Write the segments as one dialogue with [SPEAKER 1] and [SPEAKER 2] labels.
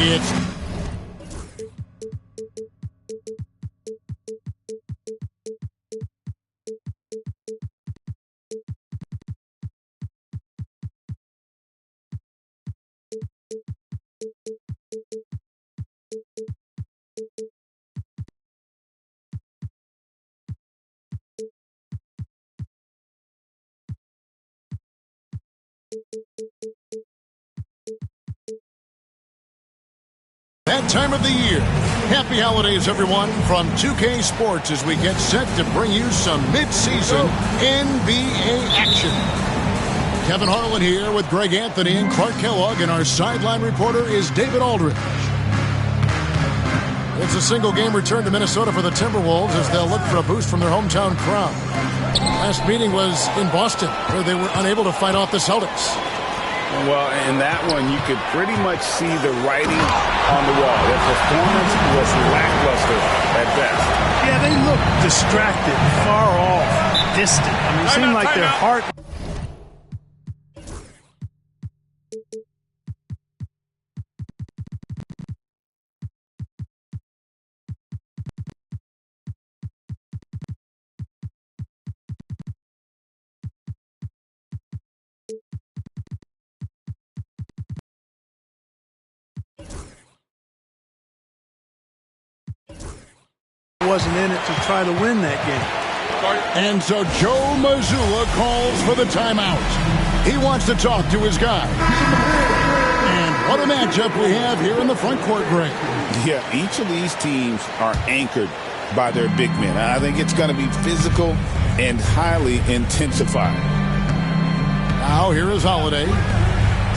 [SPEAKER 1] It's that time of the year. Happy holidays, everyone, from 2K Sports as we get set to bring you some mid-season NBA action. Kevin Harlan here with Greg Anthony and Clark Kellogg, and our sideline reporter is David Aldridge. It's a single-game return to Minnesota for the Timberwolves as they'll look for a boost from their hometown crowd. Last meeting was in Boston, where they were unable to fight off the Celtics.
[SPEAKER 2] Well, in that one, you could pretty much see the writing on the wall. Their performance was lackluster at best.
[SPEAKER 3] Yeah, they look distracted, far off, distant. I mean, it seemed like their heart... wasn't in it to try to win that game.
[SPEAKER 1] And so Joe Mazzulla calls for the timeout. He wants to talk to his guy. And what a matchup we have here in the front court, Greg.
[SPEAKER 2] Yeah, each of these teams are anchored by their big men. I think it's going to be physical and highly intensified.
[SPEAKER 1] Now here is Holiday.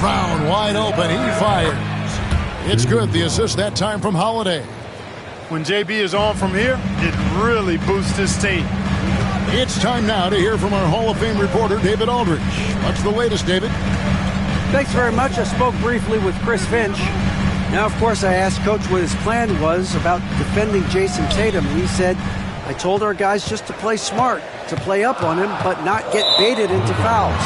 [SPEAKER 1] Brown wide open. He fires. It's good. The assist that time from Holiday.
[SPEAKER 3] When JB is on from here, it really boosts his team.
[SPEAKER 1] It's time now to hear from our Hall of Fame reporter, David Aldridge. What's the latest, David?
[SPEAKER 4] Thanks very much. I spoke briefly with Chris Finch. Now, of course, I asked Coach what his plan was about defending Jason Tatum. He said, I told our guys just to play smart, to play up on him, but not get baited into fouls,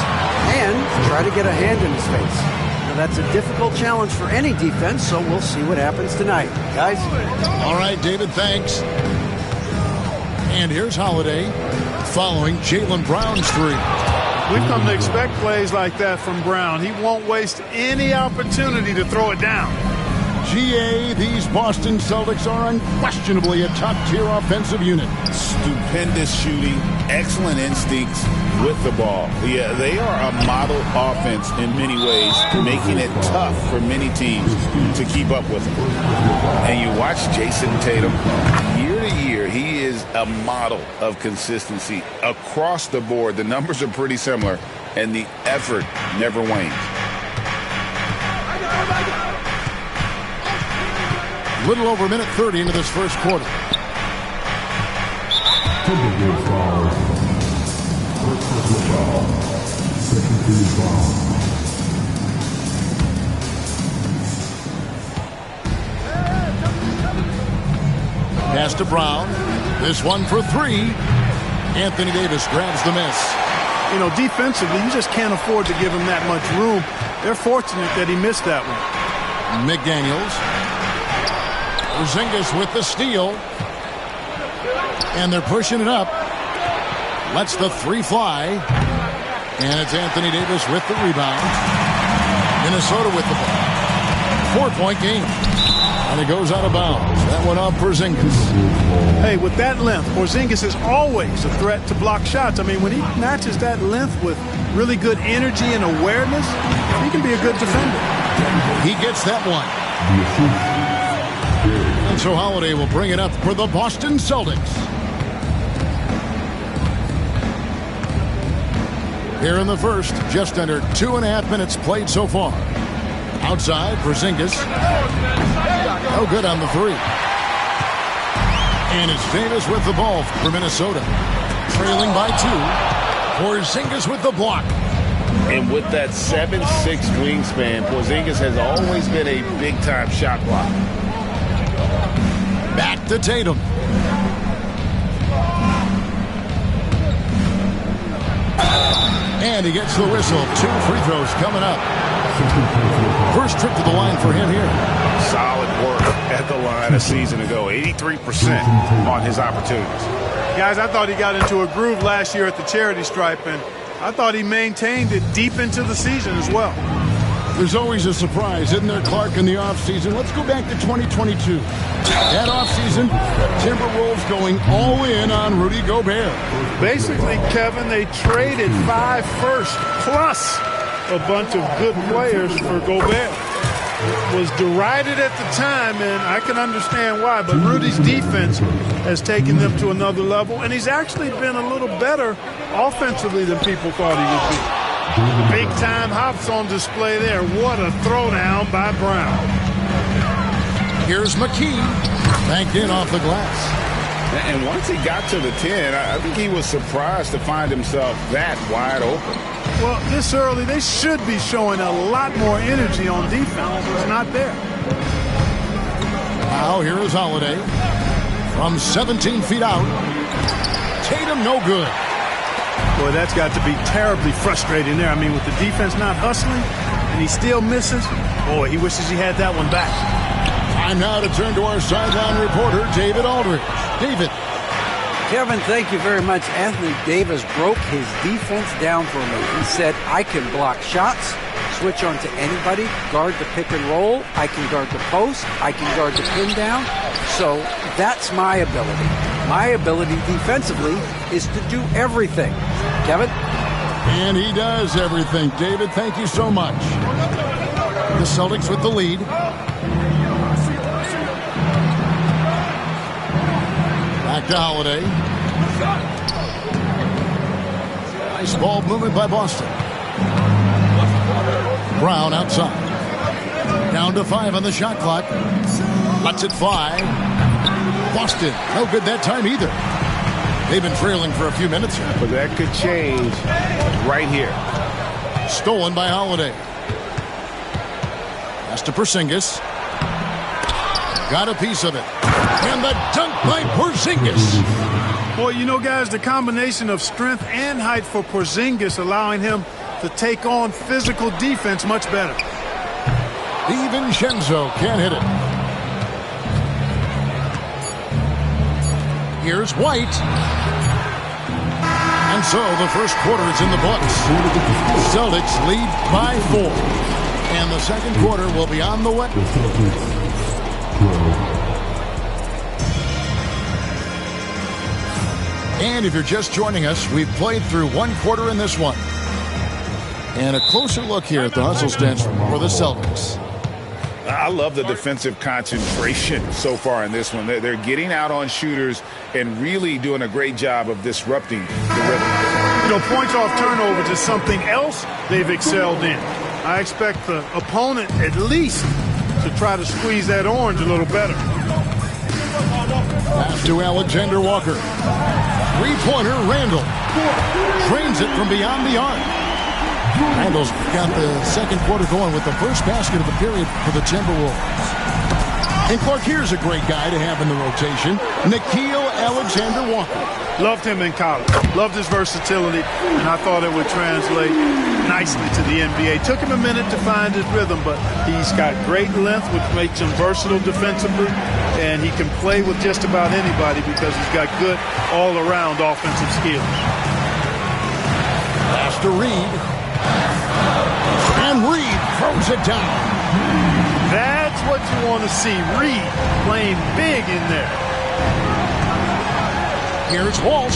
[SPEAKER 4] and try to get a hand in his face. Now, that's a difficult challenge for any defense, so we'll see what happens tonight. Guys?
[SPEAKER 1] All right, David, thanks. And here's Holiday following Jaylen Brown's three.
[SPEAKER 3] We've come to expect plays like that from Brown. He won't waste any opportunity to throw it down.
[SPEAKER 1] GA, these Boston Celtics are unquestionably a top-tier offensive unit.
[SPEAKER 2] Stupendous shooting, excellent instincts with the ball. Yeah, they are a model offense in many ways, making it tough for many teams to keep up with them. And you watch Jason Tatum, year to year, he is a model of consistency across the board. The numbers are pretty similar, and the effort never wanes.
[SPEAKER 1] Little over a minute 30 into this first quarter.
[SPEAKER 5] Timberwolves foul. First personal foul. Second team foul.
[SPEAKER 1] Pass to Brown. This one for three. Anthony Davis grabs the miss.
[SPEAKER 3] You know, defensively, you just can't afford to give him that much room. They're fortunate that he missed that one.
[SPEAKER 1] McDaniels. Porzingis with the steal. And they're pushing it up. Lets the three fly. And it's Anthony Davis with the rebound. Minnesota with the ball. 4-point game. And it goes out of bounds. That one off Porzingis.
[SPEAKER 3] Hey, with that length, Porzingis is always a threat to block shots. I mean, when he matches that length with really good energy and awareness, he can be a good defender.
[SPEAKER 1] He gets that one. And so Holiday will bring it up for the Boston Celtics. Here in the first, just under 2.5 minutes played so far. Outside, Porzingis. No good on the three. And it's Davis with the ball for Minnesota. Trailing by 2. Porzingis with the block.
[SPEAKER 2] And with that 7'6" wingspan, Porzingis has always been a big-time shot blocker.
[SPEAKER 1] Back to Tatum. And he gets the whistle. 2 free throws coming up. First trip to the line for him here.
[SPEAKER 2] Solid work at the line a season ago. 83% on his opportunities.
[SPEAKER 3] Guys, I thought he got into a groove last year at the charity stripe, and I thought he maintained it deep into the season as well.
[SPEAKER 1] There's always a surprise, isn't there, Clark, in the offseason? Let's go back to 2022. That offseason, Timberwolves going all in on Rudy Gobert.
[SPEAKER 3] Basically, Kevin, they traded 5 firsts plus a bunch of good players for Gobert. Was derided at the time, and I can understand why, but Rudy's defense has taken them to another level, and he's actually been a little better offensively than people thought he would be. Big-time hops on display there. What a throwdown by Brown.
[SPEAKER 1] Here's McKee, banked in off the glass.
[SPEAKER 2] And once he got to the 10, I think he was surprised to find himself that wide open.
[SPEAKER 3] Well, this early, they should be showing a lot more energy on defense. It's not there.
[SPEAKER 1] Now here is Holiday. From 17 feet out. Tatum no good.
[SPEAKER 3] Boy, that's got to be terribly frustrating there. I mean, with the defense not hustling and he still misses, boy, he wishes he had that one back.
[SPEAKER 1] Time now to turn to our sideline reporter, David Aldridge. David.
[SPEAKER 4] Kevin, thank you very much. Anthony Davis broke his defense down for me. He said, I can block shots, switch on to anybody, guard the pick and roll, I can guard the post, I can guard the pin down. So that's my ability. My ability defensively is to do everything. Kevin?
[SPEAKER 1] And he does everything. David, thank you so much. The Celtics with the lead. Back to Holiday. Nice ball movement by Boston. Brown outside. Down to 5 on the shot clock. Lets it fly. Boston, no good that time either. They've been trailing for a few minutes here.
[SPEAKER 2] But that could change right here.
[SPEAKER 1] Stolen by Holiday. Pass to Porzingis. Got a piece of it. And the dunk by Porzingis.
[SPEAKER 3] Boy, you know, guys, the combination of strength and height for Porzingis allowing him to take on physical defense much better.
[SPEAKER 1] DiVincenzo can't hit it. Here's White. And so the first quarter is in the books. Celtics lead by 4. And the second quarter will be on the way. And if you're just joining us, we've played through one quarter in this one. And a closer look here at the hustle stance for the Celtics.
[SPEAKER 2] I love the defensive concentration so far in this one. They're getting out on shooters and really doing a great job of disrupting the rhythm.
[SPEAKER 3] You know, points off turnovers is something else they've excelled in. I expect the opponent at least to try to squeeze that orange a little better.
[SPEAKER 1] Pass to Alexander Walker. Three-pointer, Randall. Trains it from beyond the arc. Randall's got the second quarter going with the first basket of the period for the Timberwolves. And Clark, here's a great guy to have in the rotation, Nickeil Alexander-Walker.
[SPEAKER 3] Loved him in college. Loved his versatility, and I thought it would translate nicely to the NBA. Took him a minute to find his rhythm, but he's got great length, which makes him versatile defensively, and he can play with just about anybody because he's got good all-around offensive skills.
[SPEAKER 1] Pass to Reed. And Reed throws it down.
[SPEAKER 3] That's what you want to see. Reed playing big in there.
[SPEAKER 1] Here's Walsh.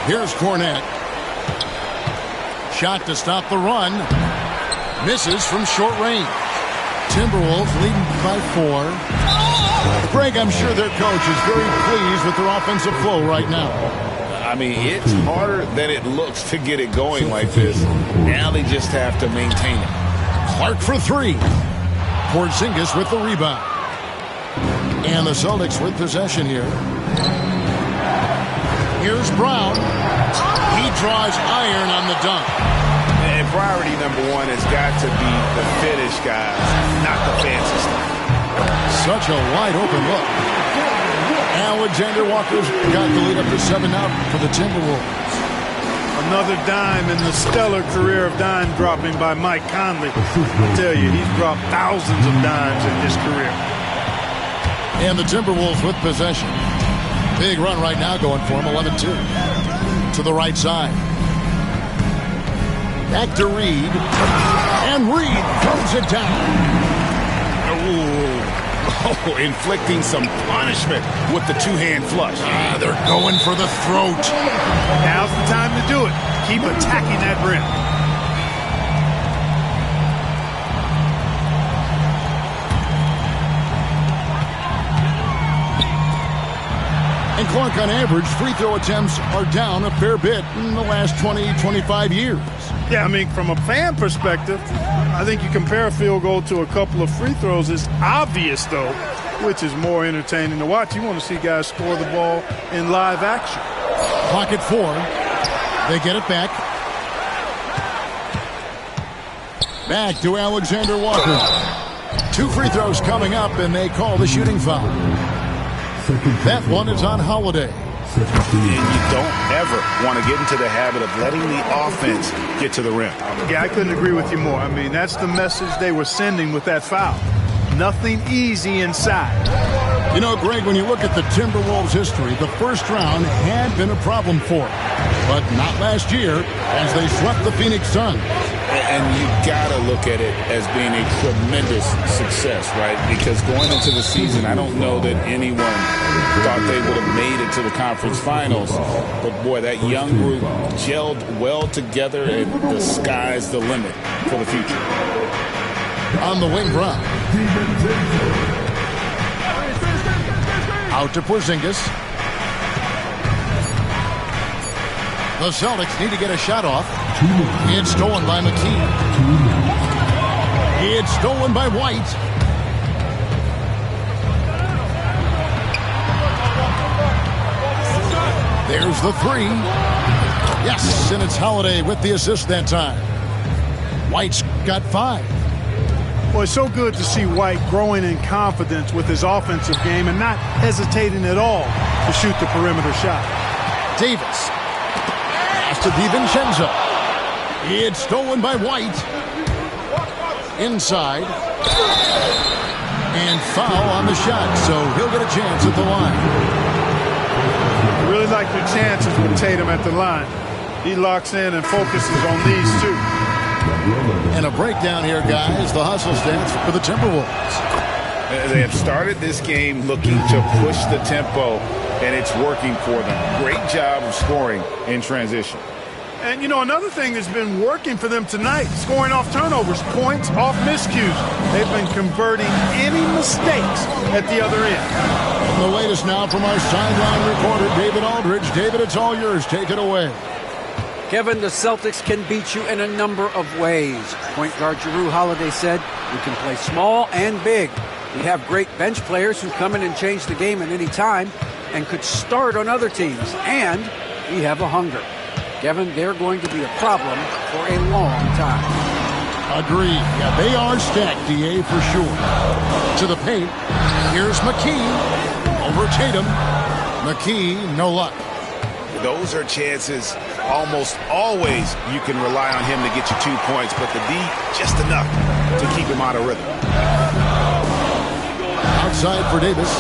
[SPEAKER 1] Here's Cornette. Shot to stop the run. Misses from short range. Timberwolves leading by 4. Greg, I'm sure their coach is very pleased with their offensive flow right now.
[SPEAKER 2] I mean, it's harder than it looks to get it going like this. Now they just have to maintain it.
[SPEAKER 1] Clark for 3. Porzingis with the rebound. And the Celtics with possession here. Here's Brown. He draws iron on the dunk.
[SPEAKER 2] And priority number 1 has got to be the finish, guys, not the fancy stuff.
[SPEAKER 1] Such a wide open look. Alexander Walker's got the lead up to 7 now for the Timberwolves.
[SPEAKER 3] Another dime in the stellar career of dime dropping by Mike Conley. I tell you, he's dropped thousands of dimes in his career.
[SPEAKER 1] And the Timberwolves with possession. Big run right now going for him, 11-2. To the right side. Back to Reed. And Reed throws it down.
[SPEAKER 2] Oh, inflicting some punishment with the two-hand flush.
[SPEAKER 1] They're going for the throat.
[SPEAKER 3] Now's the time to do it. Keep attacking that rim.
[SPEAKER 1] And Clark, on average, free throw attempts are down a fair bit in the last 20, 25 years.
[SPEAKER 3] Yeah, I mean, from a fan perspective, I think you compare a field goal to a couple of free throws. It's obvious, though, which is more entertaining to watch. You want to see guys score the ball in live action.
[SPEAKER 1] Clock at 4. They get it back. Back to Alexander Walker. 2 free throws coming up, and they call the shooting foul. That one is on Holiday.
[SPEAKER 2] And you don't ever want to get into the habit of letting the offense get to the rim.
[SPEAKER 3] Yeah, I couldn't agree with you more. I mean, that's the message they were sending with that foul. Nothing easy inside.
[SPEAKER 1] You know, Greg, when you look at the Timberwolves' history, the first round had been a problem for them. But not last year, as they swept the Phoenix Suns.
[SPEAKER 2] And you got to look at it as being a tremendous success, right? Because going into the season, I don't know that anyone thought they would have made it to the conference finals. But, boy, that young group gelled well together, and the sky's the limit for the future.
[SPEAKER 1] On the wing run. Out to Porzingis. The Celtics need to get a shot off. It's stolen by McKee. It's stolen by White. There's the 3. Yes, and it's Holiday with the assist that time. White's got 5.
[SPEAKER 3] Well, it's so good to see White growing in confidence with his offensive game and not hesitating at all to shoot the perimeter shot.
[SPEAKER 1] Davis. Pass to DiVincenzo. It's stolen by White. Inside. And foul on the shot, so he'll get a chance at the line.
[SPEAKER 3] Really like your chances with Tatum at the line. He locks in and focuses on these two.
[SPEAKER 1] And a breakdown here, guys. The hustle stance for the Timberwolves.
[SPEAKER 2] They have started this game looking to push the tempo, and it's working for them. Great job of scoring in transition.
[SPEAKER 3] And, you know, another thing that's been working for them tonight, scoring off turnovers, points off miscues. They've been converting any mistakes at the other end.
[SPEAKER 1] The latest now from our sideline reporter, David Aldridge. David, it's all yours. Take it away.
[SPEAKER 4] Kevin, the Celtics can beat you in a number of ways. Point guard Jrue Holiday said, we can play small and big. We have great bench players who come in and change the game at any time and could start on other teams. And we have a hunger. Kevin, they're going to be a problem for a long time.
[SPEAKER 1] Agreed. Yeah, they are stacked, DA, for sure. To the paint. Here's McKee. Over Tatum. McKee, no luck.
[SPEAKER 2] Those are chances almost always you can rely on him to get you 2 points, but the D just enough to keep him out of rhythm.
[SPEAKER 1] Outside for Davis.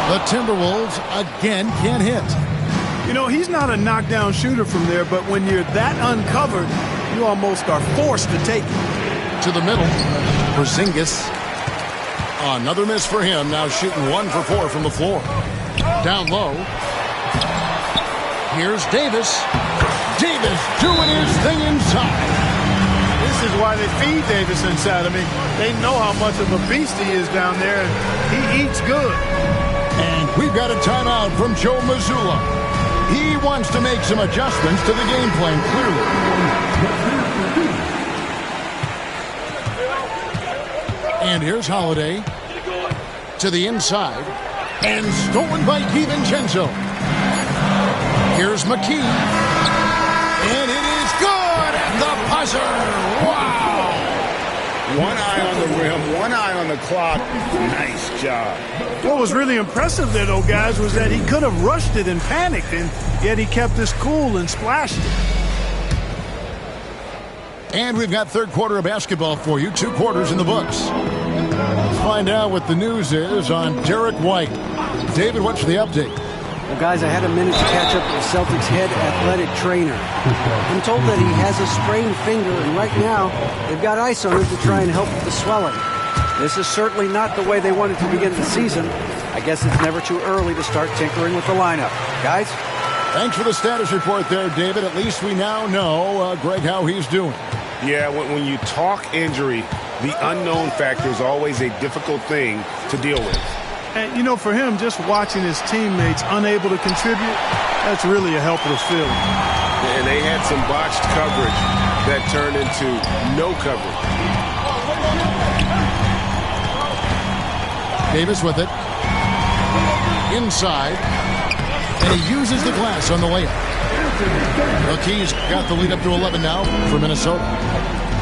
[SPEAKER 1] The Timberwolves again can't hit.
[SPEAKER 3] You know, he's not a knockdown shooter from there, but when you're that uncovered, you almost are forced to take it.
[SPEAKER 1] To the middle. Porzingis. Another miss for him. Now shooting 1 for 4 from the floor. Down low. Here's Davis. Davis doing his thing inside.
[SPEAKER 3] This is why they feed Davis inside. I mean, they know how much of a beast he is down there, and he eats good.
[SPEAKER 1] And we've got a timeout from Joe Mazzulla. He wants to make some adjustments to the game plan, clearly. And here's Holiday to the inside. And stolen by DiVincenzo. Here's McKee. And it is good. And the buzzer. Wow.
[SPEAKER 2] One eye on the rim, one eye on the clock. Nice job.
[SPEAKER 3] What was really impressive there, though, guys, was that he could have rushed it and panicked, and yet he kept his cool and splashed it.
[SPEAKER 1] And we've got third quarter of basketball for you. 2 quarters in the books. Let's find out what the news is on Derek White. David, what's the update?
[SPEAKER 4] Well, guys, I had a minute to catch up with the Celtics head athletic trainer. I'm told that he has a sprained finger, and right now they've got ice on it to try and help with the swelling. This is certainly not the way they wanted to begin the season. I guess it's never too early to start tinkering with the lineup. Guys?
[SPEAKER 1] Thanks for the status report there, David. At least we now know, Greg, how he's doing.
[SPEAKER 2] Yeah, when you talk injury, the unknown factor is always a difficult thing to deal with.
[SPEAKER 3] And, you know, for him, just watching his teammates unable to contribute, that's really a helpless feeling.
[SPEAKER 2] And they had some botched coverage that turned into no coverage.
[SPEAKER 1] Davis with it. Inside. And he uses the glass on the layup. McKee's got the lead up to 11 now for Minnesota.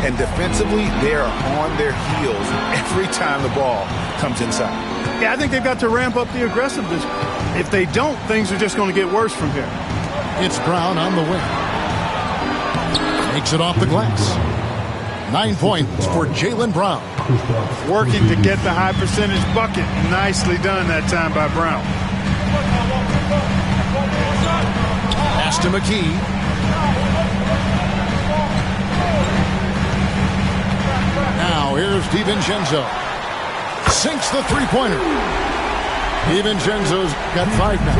[SPEAKER 2] And defensively, they are on their heels every time the ball comes inside.
[SPEAKER 3] Yeah, I think they've got to ramp up the aggressiveness. If they don't, things are just going to get worse from here.
[SPEAKER 1] It's Brown on the wing. Makes it off the glass. 9 points for Jaylen Brown.
[SPEAKER 3] Working to get the high percentage bucket. Nicely done that time by Brown.
[SPEAKER 1] Pass to McKee. Now here's DiVincenzo. Sinks the three-pointer. DiVincenzo's got 5 now.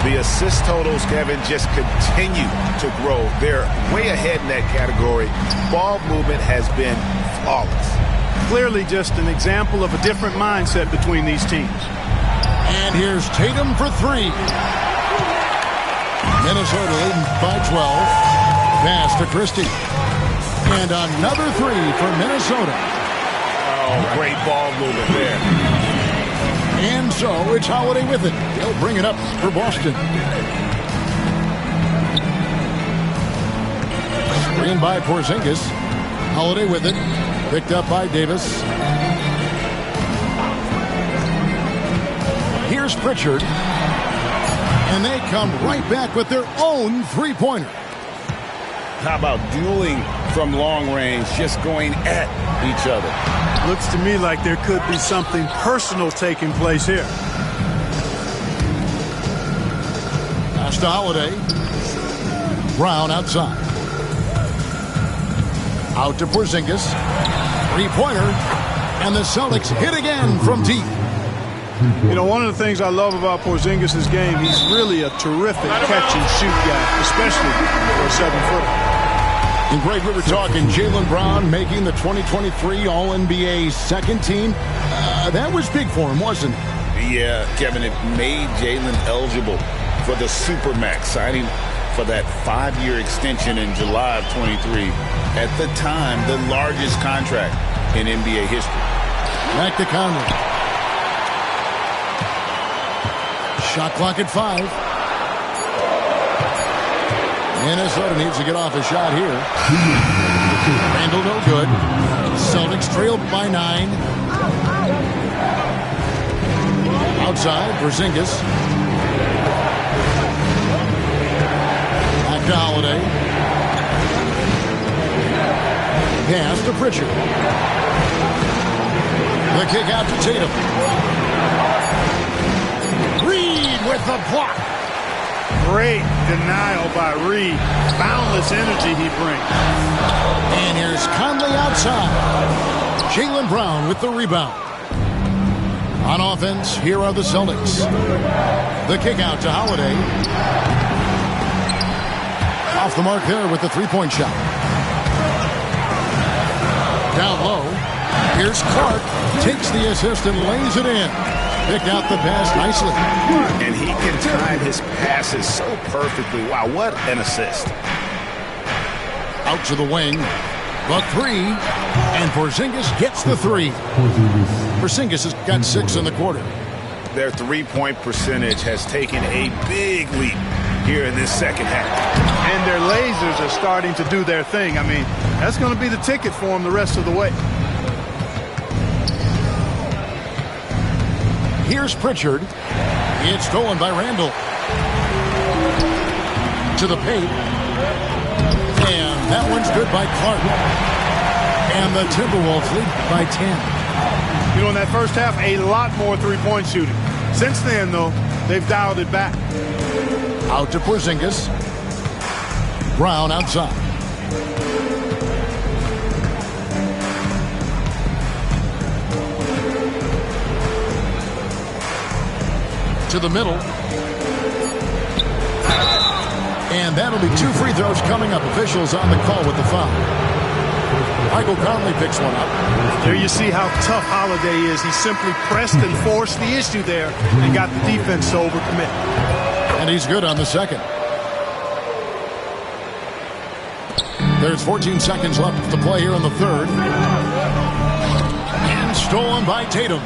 [SPEAKER 2] The assist totals, Kevin, just continue to grow. They're way ahead in that category. Ball movement has been flawless.
[SPEAKER 3] Clearly just an example of a different mindset between these teams.
[SPEAKER 1] And here's Tatum for 3. Minnesota leading by 12. Pass to Christie. And another 3 for Minnesota.
[SPEAKER 2] Oh, great ball movement there.
[SPEAKER 1] And so it's Holiday with it. He'll bring it up for Boston. Screen by Porzingis. Holiday with it. Picked up by Davis. Here's Pritchard. And they come right back with their own three-pointer.
[SPEAKER 2] How about dueling from long range, just going at each other?
[SPEAKER 3] Looks to me like there could be something personal taking place here.
[SPEAKER 1] Pass to Holiday. Brown outside. Out to Porzingis. Three-pointer. And the Celtics hit again from deep.
[SPEAKER 3] You know, one of the things I love about Porzingis' game, he's really a terrific catch-and-shoot guy, especially for a 7-footer.
[SPEAKER 1] And Greg, we were talking Jaylen Brown making the 2023 All-NBA second team. That was big for him, wasn't it?
[SPEAKER 2] Yeah, Kevin, it made Jaylen eligible for the Supermax, signing for that 5-year extension in July of 23. At the time, the largest contract in NBA history.
[SPEAKER 1] Back to Conley. Shot clock at 5. Minnesota needs to get off a shot here. Randall no good. Celtics trailed by 9. Outside, Porzingis. Back to Holiday. Pass to Pritchard. The kick out to Tatum. Reed with the block.
[SPEAKER 3] Great denial by Reed. Boundless energy he brings.
[SPEAKER 1] And here's Conley outside. Jaylen Brown with the rebound. On offense, here are the Celtics. The kick out to Holiday. Off the mark there with the three-point shot. Down low. Here's Clark. Takes the assist and lays it in. Picked out the pass nicely.
[SPEAKER 2] And he can time his passes so perfectly. Wow, what an assist.
[SPEAKER 1] Out to the wing. The 3. And Porzingis gets the 3. Porzingis has got 6 in the quarter.
[SPEAKER 2] Their three-point percentage has taken a big leap here in this second half.
[SPEAKER 3] And their lasers are starting to do their thing. I mean, that's going to be the ticket for them the rest of the way.
[SPEAKER 1] Here's Pritchard. It's stolen by Randall. To the paint. And that one's good by Clark. And the Timberwolves lead by 10.
[SPEAKER 3] You know, in that first half, a lot more three-point shooting. Since then, though, they've dialed it back.
[SPEAKER 1] Out to Porzingis. Brown outside. To the middle. And that'll be 2 free throws coming up. Officials on the call with the foul. Michael Conley picks one up.
[SPEAKER 3] There you see how tough Holiday is. He simply pressed and forced the issue there and got the defense to overcommit.
[SPEAKER 1] And he's good on the second. There's 14 seconds left to play here in the third. And stolen by Tatum.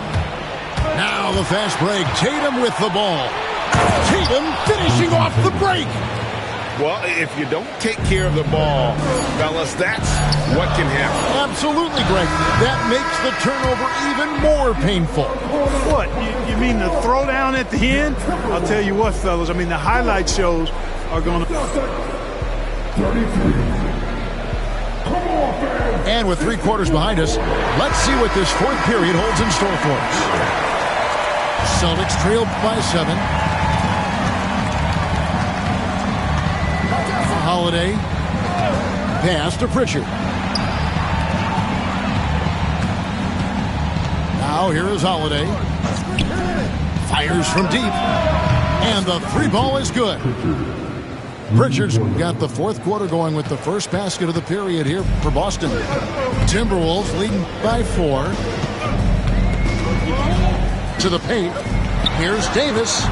[SPEAKER 1] Now the fast break. Tatum with the ball. Tatum finishing off the break.
[SPEAKER 2] Well, if you don't take care of the ball, fellas, that's what can happen.
[SPEAKER 1] Absolutely, Greg. That makes the turnover even more painful.
[SPEAKER 3] What? You mean the throwdown at the end? I'll tell you what, fellas. I mean, the highlight shows are going to...
[SPEAKER 1] And with 3 quarters behind us, let's see what this fourth period holds in store for us. Celtics trailed by 7. Holiday. Pass to Pritchard. Now here is Holiday. Fires from deep. And the 3 ball is good. Pritchard's got the fourth quarter going with the first basket of the period here for Boston. Timberwolves leading by 4. To the paint. Here's Davis.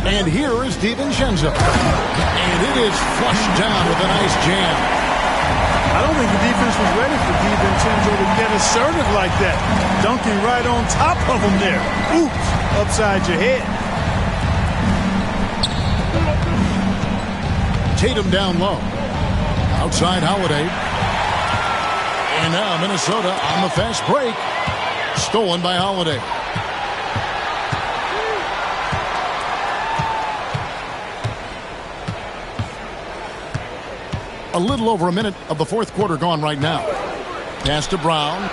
[SPEAKER 1] And here is DiVincenzo. And it is flushed down with a nice jam.
[SPEAKER 3] I don't think the defense was ready for DiVincenzo to get assertive like that. Dunking right on top of him there. Oops, upside your head.
[SPEAKER 1] Tatum down low. Outside Holiday. And now Minnesota on the fast break. Stolen by Holiday. A little over a minute of the fourth quarter gone right now. Pass to Brown.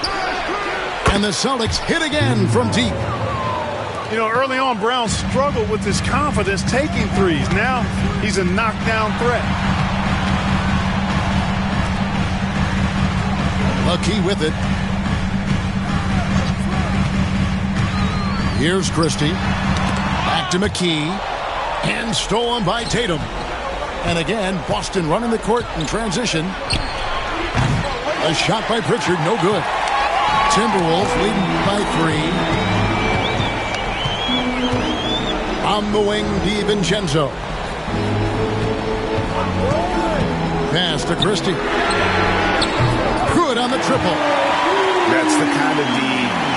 [SPEAKER 1] And the Celtics hit again from deep.
[SPEAKER 3] You know, early on, Brown struggled with his confidence taking threes. Now he's a knockdown threat.
[SPEAKER 1] Lucky with it. Here's Christie. Back to McKee. And stolen by Tatum. And again, Boston running the court in transition. A shot by Pritchard, no good. Timberwolves leading by 3. On the wing, DiVincenzo. Pass to Christie. Good on the triple.
[SPEAKER 2] That's the kind of D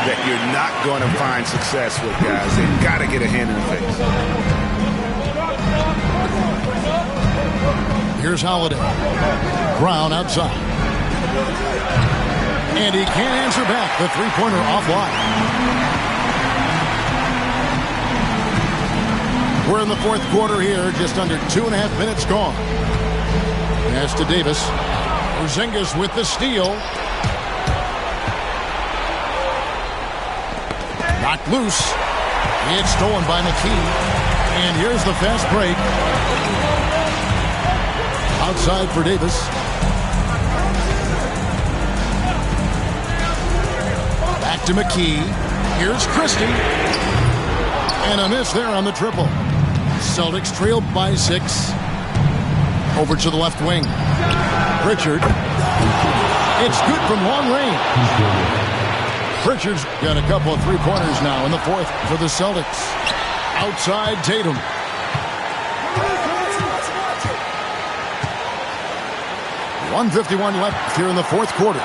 [SPEAKER 2] that you're not going to find success with, guys. They've got to get a hand in the face.
[SPEAKER 1] Here's Holiday. Brown outside. And he can't answer back. The three-pointer offline. We're in the fourth quarter here. Just under 2.5 minutes gone. Pass to Davis. Porzingis with the steal. Knocked loose. It's stolen by McKee. And here's the fast break. Outside for Davis. Back to McKee. Here's Christie. And a miss there on the triple. Celtics trailed by 6. Over to the left wing. Pritchard. It's good from long range. Pritchard's got a couple of three-pointers now in the fourth for the Celtics. Outside Tatum. .151 left here in the fourth quarter.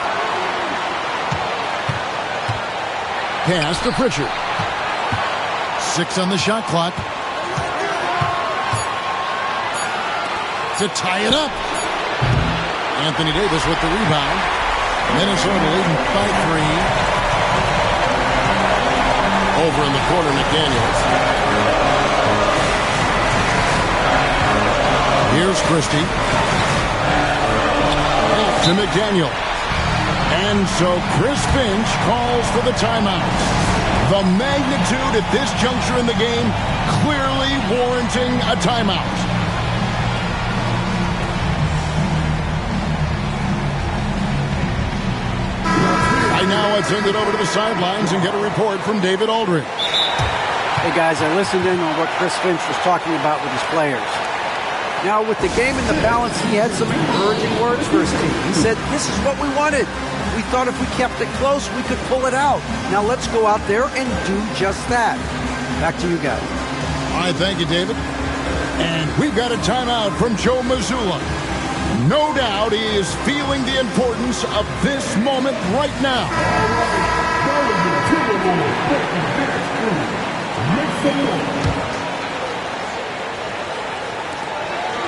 [SPEAKER 1] Pass to Pritchard. 6 on the shot clock. To tie it up. Anthony Davis with the rebound. Minnesota leading by 3. Over in the corner, McDaniels. Here's Christie. To McDaniel. And so Chris Finch calls for the timeout. The magnitude at this juncture in the game clearly warranting a timeout. Right now, let's send it over to the sidelines and get a report from David Aldridge.
[SPEAKER 4] Hey, guys, I listened in on what Chris Finch was talking about with his players. Now, with the game in the balance, he had some encouraging words for his team. He said, this is what we wanted. We thought if we kept it close, we could pull it out. Now let's go out there and do just that. Back to you guys.
[SPEAKER 1] All right, thank you, David. And we've got a timeout from Joe Mazzulla. No doubt he is feeling the importance of this moment right now.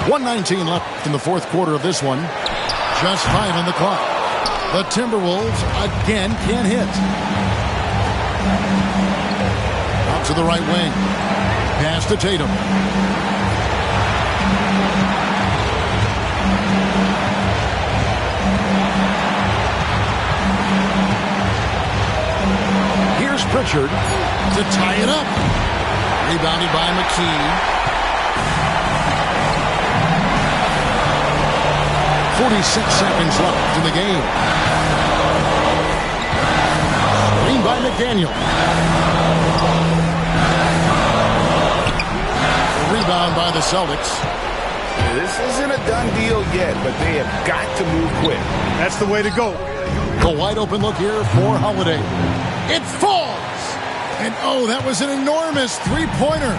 [SPEAKER 1] 1:19 left in the fourth quarter of this one. Just 5 on the clock. The Timberwolves again can't hit. Out to the right wing. Pass to Tatum. Here's Pritchard to tie it up. Rebounded by McKee. 46 seconds left in the game. Screen by McDaniel. Rebound by the Celtics.
[SPEAKER 2] This isn't a done deal yet, but they have got to move quick.
[SPEAKER 3] That's the way to go.
[SPEAKER 1] The wide open look here for Holiday. It falls! And oh, that was an enormous three-pointer.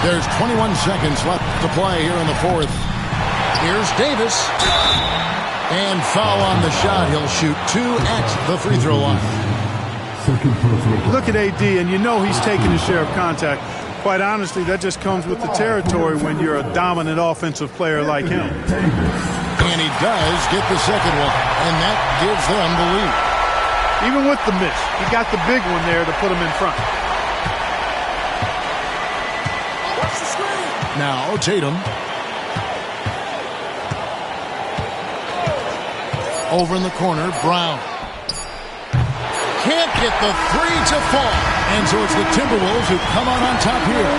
[SPEAKER 1] There's 21 seconds left to play here in the fourth. Here's Davis. And foul on the shot. He'll shoot 2 at the free throw line.
[SPEAKER 3] Look at AD, and you know he's taking his share of contact. Quite honestly, that just comes with the territory when you're a dominant offensive player like him.
[SPEAKER 1] And he does get the second one, and that gives them the lead.
[SPEAKER 3] Even with the miss, he got the big one there to put him in front.
[SPEAKER 1] Now Tatum. Over in the corner, Brown. Can't get the three to fall. And so it's the Timberwolves who come on top here.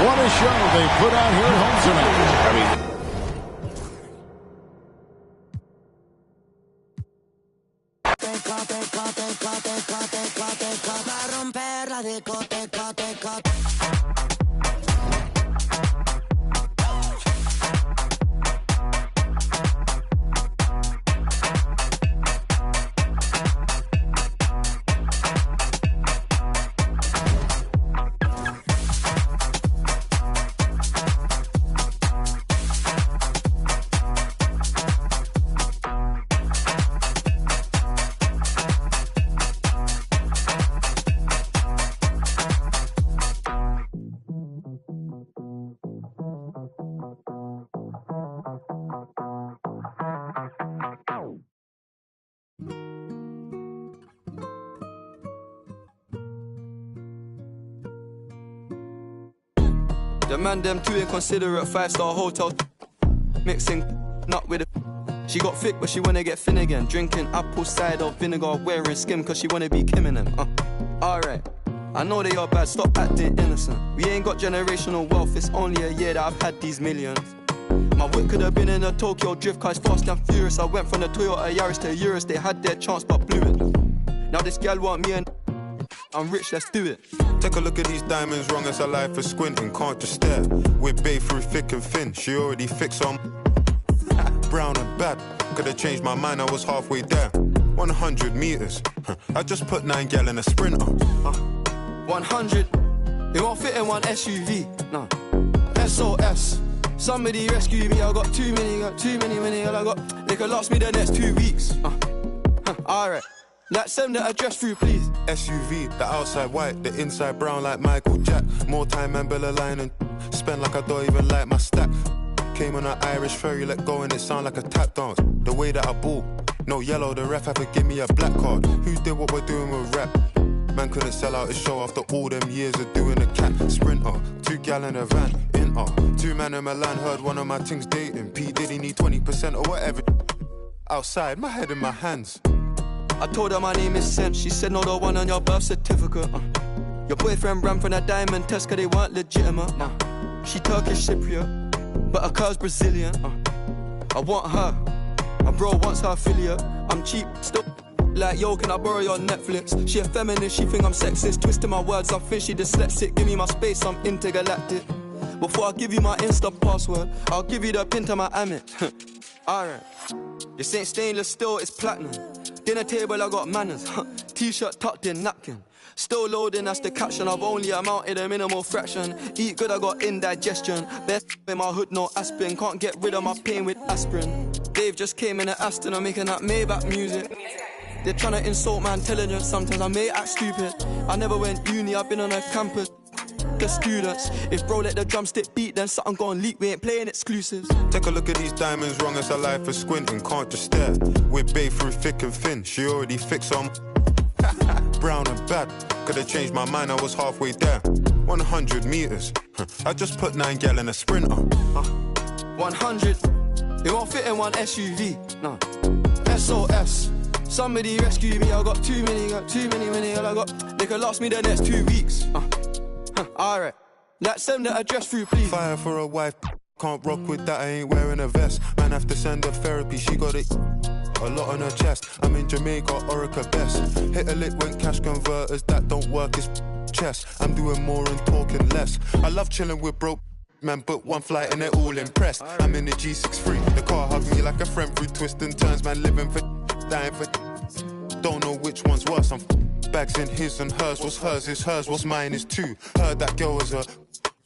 [SPEAKER 1] What a show they put out here at home tonight.
[SPEAKER 6] The man them too inconsiderate, 5-star hotel mixing nut with it. She got thick but she wanna get thin again. Drinking apple cider vinegar, wearing skim cause she wanna be Kim and them. Alright, I know they are bad, stop acting innocent. We ain't got generational wealth, it's only a year that I've had these millions. My whip could have been in a Tokyo drift car, it's fast and furious. I went from the Toyota Yaris to Urus, they had their chance but blew it. Now this gal want me and I'm rich, let's do it.
[SPEAKER 7] Take a look at these diamonds, wrong as a life for squinting, can't just stare. With bae through thick and thin, she already fixed on brown and bad. Could've changed my mind, I was halfway there. 100 meters, I just put 9 gal in a sprinter.
[SPEAKER 6] 100, it won't fit in one SUV, no. SOS, somebody rescue me, I got too many, I got, they could last me the next 2 weeks. Alright. Let's send the address through, please.
[SPEAKER 7] SUV, the outside white, the inside brown like Michael Jack. More time and Bella line and spend like I don't even like my stack. Came on an Irish ferry, let go and it sound like a tap dance. The way that I ball, No yellow, the ref had to give me a black card. Who did what we're doing with rap? Man couldn't sell out his show after all them years of doing a cat sprinter. 2 gal in a van, inter. 2 man in Milan, heard one of my things dating. P Diddy need 20% or whatever. Outside, my head in my hands.
[SPEAKER 6] I told her my name is Sen. She said no, the one on your birth certificate. Your boyfriend ran from a diamond test cause they weren't legitimate. She Turkish Cypriot, but her cur's Brazilian. I want her, my bro wants her affiliate. I'm cheap, still like, yo, can I borrow your Netflix? She a feminist, she think I'm sexist. Twisting my words, I think she dyslexic. Give me my space, I'm intergalactic. Before I give you my Insta password, I'll give you the pin to my Amit. Alright, this ain't stainless steel, it's platinum. Dinner table, I got manners. T-shirt tucked in, napkin. Still loading, that's the caption. I've only amounted a minimal fraction. Eat good, I got indigestion. Best in my hood, no aspirin. Can't get rid of my pain with aspirin. Dave just came in at Aston, I'm making that Maybach music. They're trying to insult my intelligence. Sometimes I may act stupid. I never went uni, I've been on a campus. The students, if bro let the drumstick beat, then something gon' leak. We ain't playing exclusives.
[SPEAKER 7] Take a look at these diamonds, wrong as a life for squinting. Can't just stare. We're bae through thick and thin. She already fixed on brown and bad. Could've changed my mind, I was halfway there. 100 meters. I just put 9 gal in a sprinter.
[SPEAKER 6] 100. It won't fit in one SUV. No. SOS. Somebody rescue me. I got too many. I got. They could last me the next 2 weeks. Alright. Let's send the address through, please.
[SPEAKER 7] Fire for a wife. Can't rock with that, I ain't wearing a vest. Man have to send her therapy, she got it a lot on her chest. I'm in Jamaica, Orica best. Hit a lick when cash converters, that don't work, it's chess. I'm doing more and talking less. I love chilling with broke man, book 1 flight and they're all impressed. I'm in the G63, the car hugs me like a friend through twists and turns. Man living for dying for don't know which one's worse. I'm bags in his and hers. What's hers is hers, what's mine is too. Heard that girl was a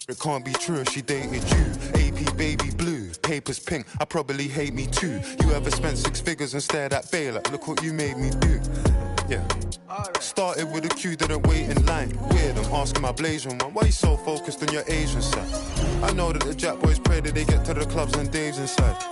[SPEAKER 7] it can't be true if she dated you. AP baby blue, papers pink, I probably hate me too. You ever spent 6 figures and stared at Bay like, look what you made me do. Yeah. Started with a queue, didn't wait in line. Weird, I'm asking my Blasian one, why you so focused on your Asian side? I know that the Jack boys pray that they get to the clubs and Dave's inside.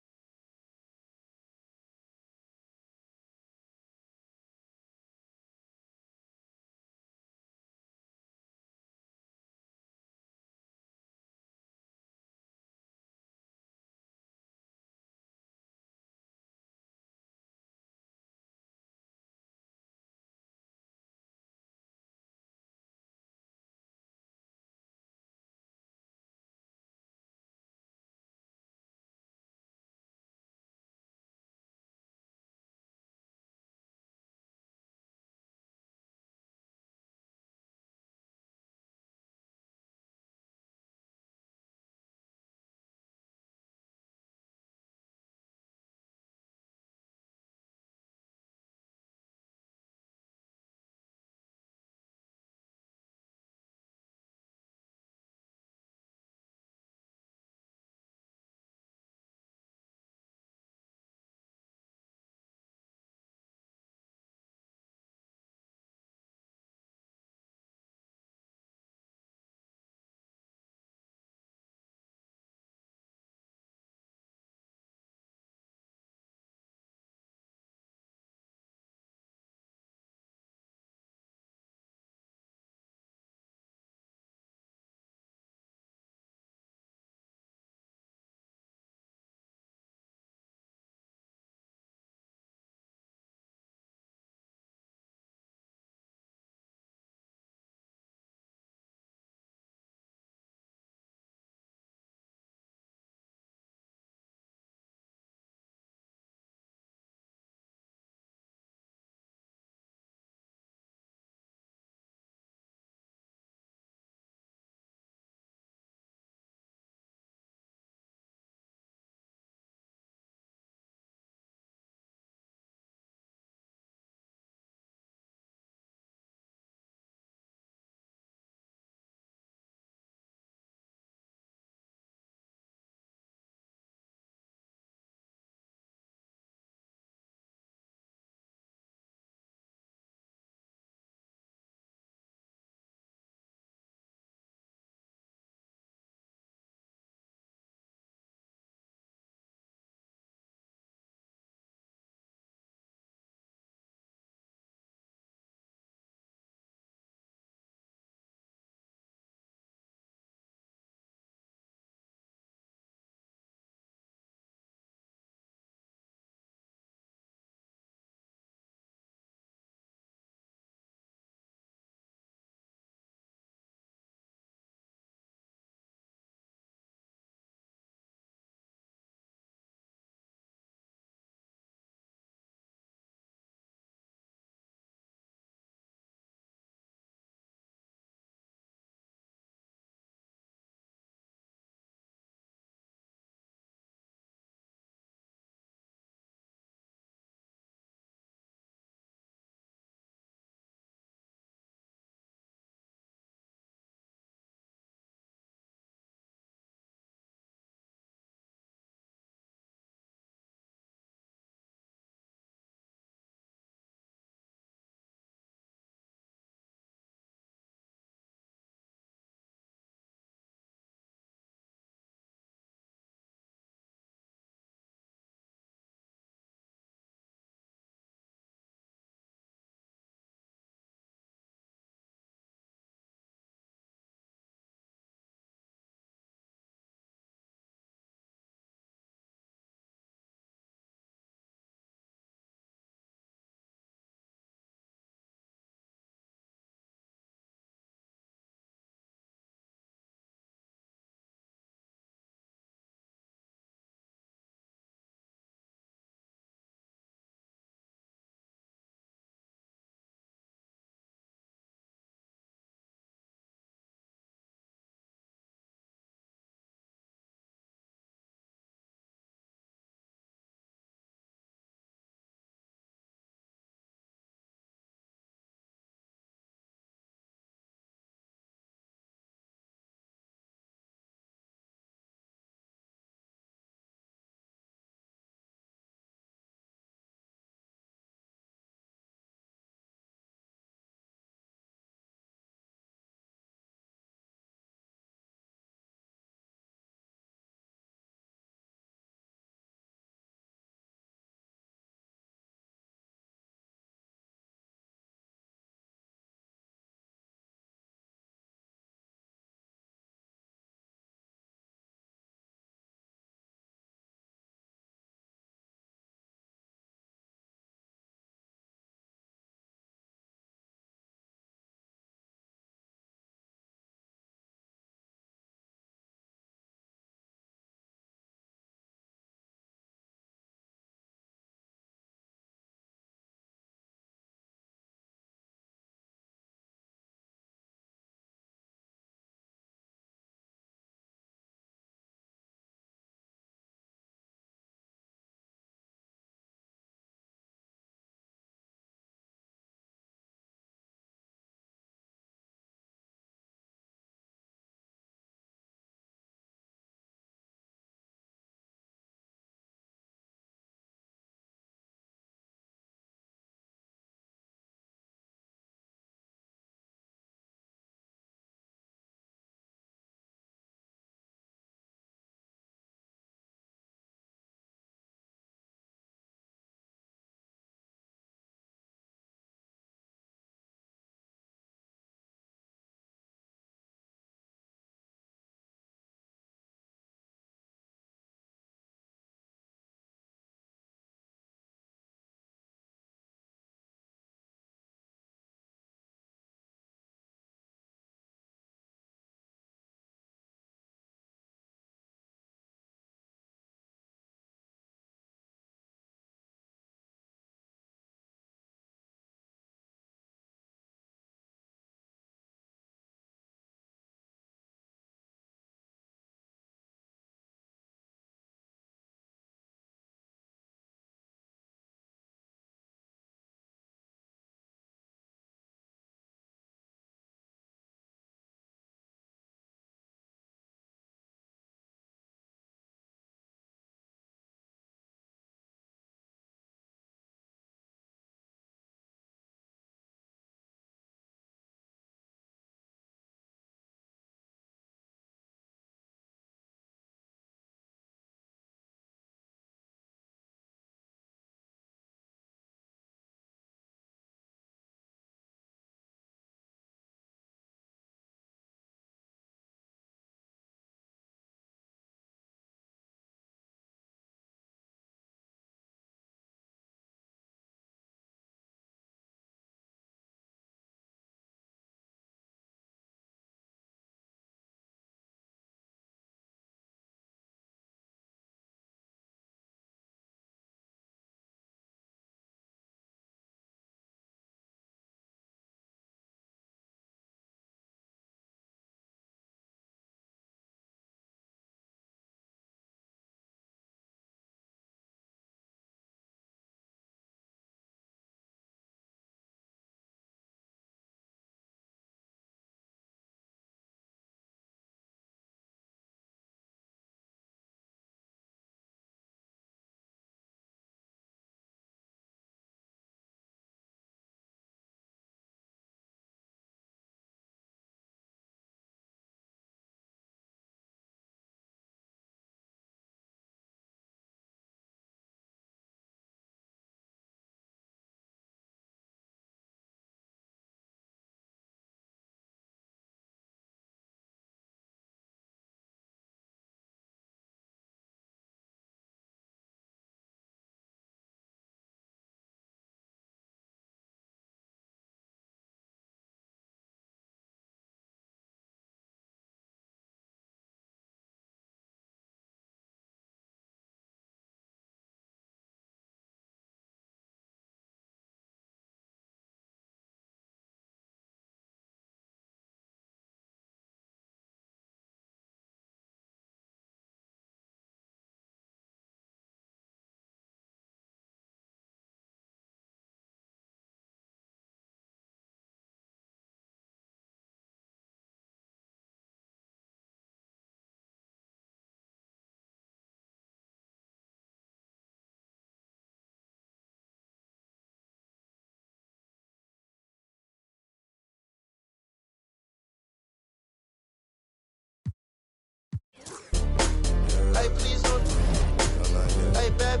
[SPEAKER 8] bad.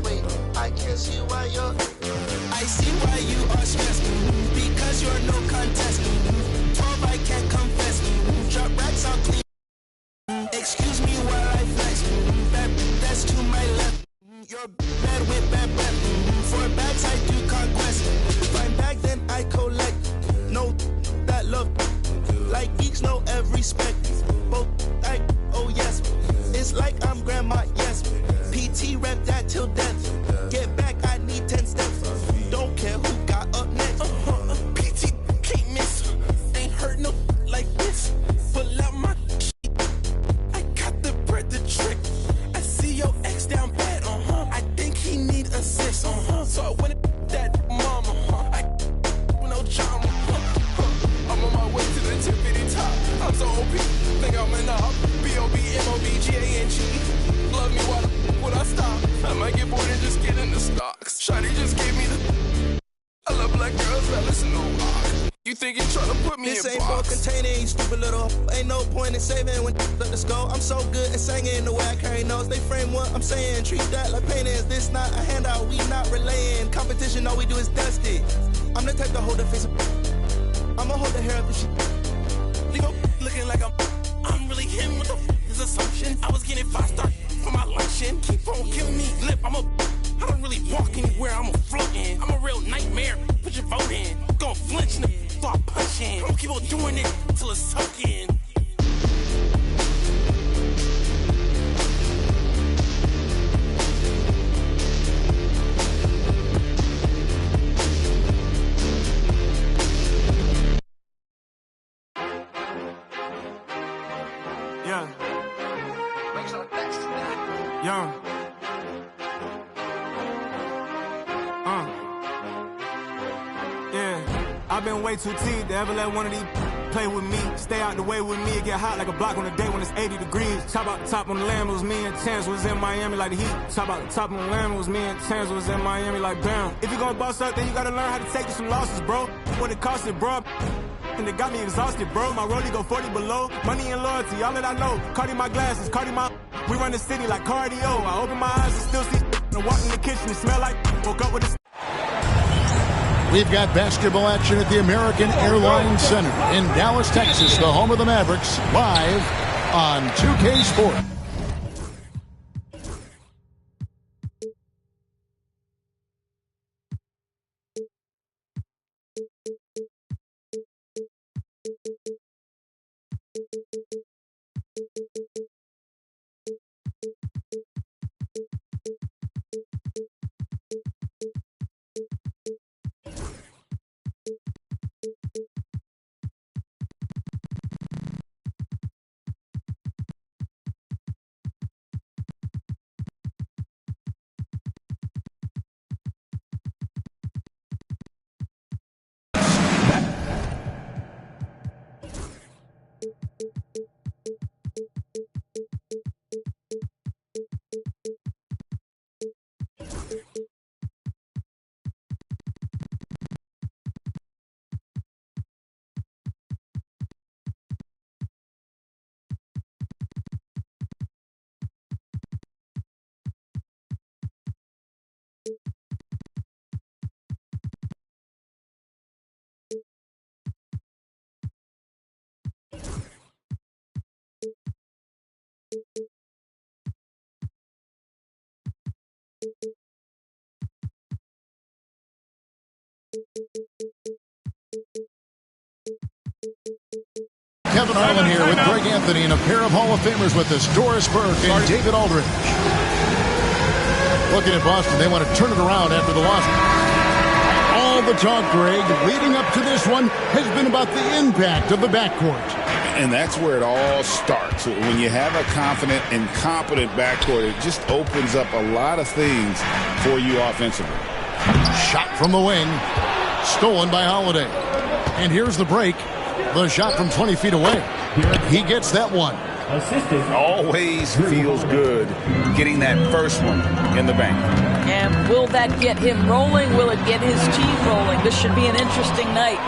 [SPEAKER 8] Wait, I can't see why you're. I see why you are stressed because you're no contest. 12, I can't confess. Drop racks, I'll clean. Excuse me while I flex. That's to my left. You're bad with bad breath. For bags, I do conquest. Find bag, then I collect. No, that love. Like geeks know every spec. Both like, oh yes. It's like I'm grandma, yes. PT rep that till death. Get back, I need 10 steps. Don't care who got up next. PT can't miss. Ain't heard no like this. Pull out my shit. I got the bread to trick. I see your ex down bad, I think he need assist, So I went that mama, I no drama, I'm on my way to the tippity top. I'm so OP, think I'm an op. B-O-B-M-O-B-G-A-N-G. Love me when I stop. I might get bored and just get in the stocks. Shawty just gave me the. I love black girls that listen to rock. You think you're trying to put me in box? This ain't for containing, you stupid little. Ain't no point in saving when let us go. I'm so good at singing the way I carry notes. They frame what I'm saying, treat that like paintings. This not a handout, we not relaying. Competition, all we do is dust it. I'm the type to hold the face of. I'ma hold the hair up and shit. You go looking like I'm really him. What the is assumption? I was getting 5-star for my luncheon. Keep on giving me lip. I don't really walk anywhere. I'm a floating. I'm a real nightmare. Put your vote in. Gonna flinch and start punching. I'm gonna keep on doing it till it's sucking.
[SPEAKER 9] Young. Yeah. I've been way too teed to ever let one of these play with me. Stay out the way with me. It get hot like a block on a day when it's 80 degrees. Top out the top on the land, it was me and Chance was in Miami like the Heat. Top out the top on the land, it was me and Chance was in Miami like bam. If you gonna boss up, then you gotta learn how to take some losses, bro. What it cost it, bro. And it got me exhausted, bro. My rollie go 40 below. Money and loyalty, all that I know. Cardi my glasses, Cardi my. We run the city like cardio. I open my eyes and still see. I walk in the kitchen and smell like. Woke up with a.
[SPEAKER 1] We've got basketball action at the American Airlines Center in Dallas, Texas, the home of the Mavericks, live on 2K Sport. Kevin Harlan here with Greg Anthony and a pair of Hall of Famers with us, Doris Burke and David Aldridge. Looking at Boston, they want to turn it around after the loss. All the talk, Greg, leading up to this one has been about the impact of the backcourt.
[SPEAKER 2] And that's where it all starts. When you have a confident and competent backcourt, it just opens up a lot of things for you offensively.
[SPEAKER 1] Shot from the wing, stolen by Holiday. And here's the break. The shot from 20 feet away. He gets that one.
[SPEAKER 2] Always feels good getting that first one in the bank.
[SPEAKER 10] And will that get him rolling? Will it get his team rolling? This should be an interesting night.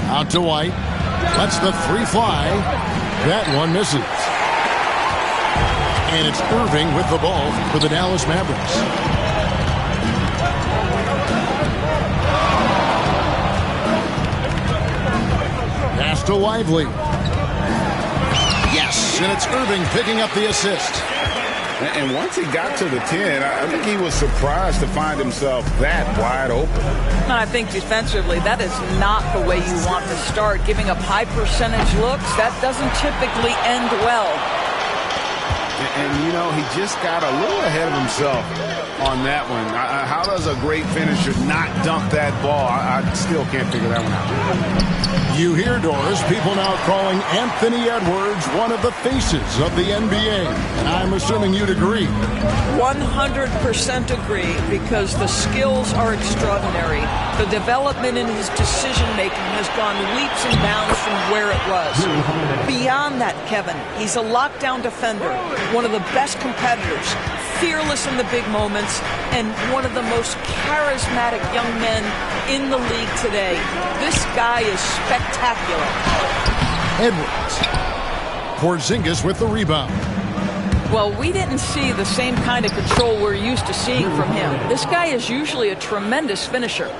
[SPEAKER 1] Out to White. Lets the three fly. That one misses. And it's Irving with the ball for the Dallas Mavericks. Pass to Lively. Yes, and it's Irving picking up the assist.
[SPEAKER 2] And once he got to the 10, I think he was surprised to find himself that wide open.
[SPEAKER 10] And I think defensively, that is not the way you want to start. Giving up high percentage looks, that doesn't typically end well.
[SPEAKER 2] And you know, he just got a little ahead of himself on that one. How does a great finisher not dunk that ball? I still can't figure that one out.
[SPEAKER 1] You hear, Doris, people now calling Anthony Edwards one of the faces of the NBA. And I'm assuming you'd agree.
[SPEAKER 10] 100% agree, because the skills are extraordinary. The development in his decision-making has gone leaps and bounds from where it was. Beyond that, Kevin, he's a lockdown defender, one of the best competitors, fearless in the big moments, and one of the most charismatic young men in the league today. This guy is spectacular.
[SPEAKER 1] Edwards. Porzingis with the rebound.
[SPEAKER 10] Well, we didn't see the same kind of control we're used to seeing from him. This guy is usually a tremendous finisher.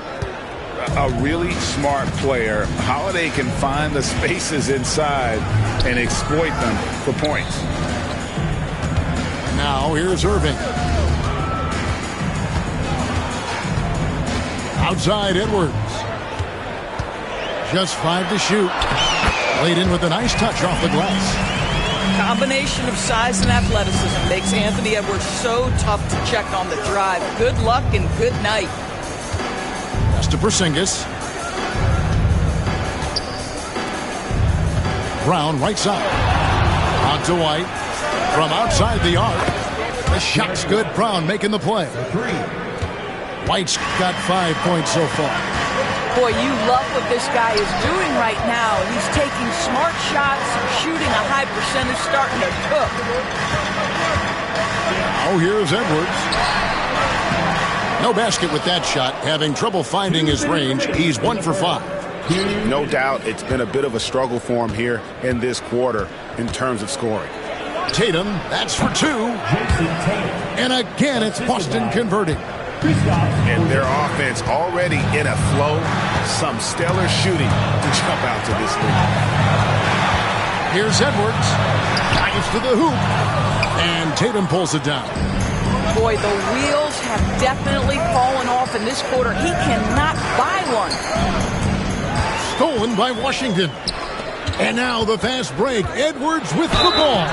[SPEAKER 2] A really smart player. Holiday can find the spaces inside and exploit them for points.
[SPEAKER 1] Now here's Irving. Outside Edwards. Just 5 to shoot. Laid in with a nice touch off the glass.
[SPEAKER 10] Combination of size and athleticism makes Anthony Edwards so tough to check on the drive. Good luck and good night.
[SPEAKER 1] Pass to Porzingis. Brown right side. On to White. From outside the arc. The shot's good. Brown making the play. White's got 5 points so far.
[SPEAKER 10] Boy, you love what this guy is doing right now. He's taking smart shots, shooting a high percentage, starting to cook.
[SPEAKER 1] Now here's Edwards. No basket with that shot. Having trouble finding his range. He's 1 for 5.
[SPEAKER 2] No doubt it's been a bit of a struggle for him here in this quarter in terms of scoring.
[SPEAKER 1] Tatum, that's for 2. And again, it's Boston converting.
[SPEAKER 2] And their offense already in a flow. Some stellar shooting to jump out to this lead.
[SPEAKER 1] Here's Edwards. Dives to the hoop. And Tatum pulls it down.
[SPEAKER 10] Boy, the wheels have definitely fallen off in this quarter. He cannot buy one.
[SPEAKER 1] Stolen by Washington. And now the fast break. Edwards with the ball.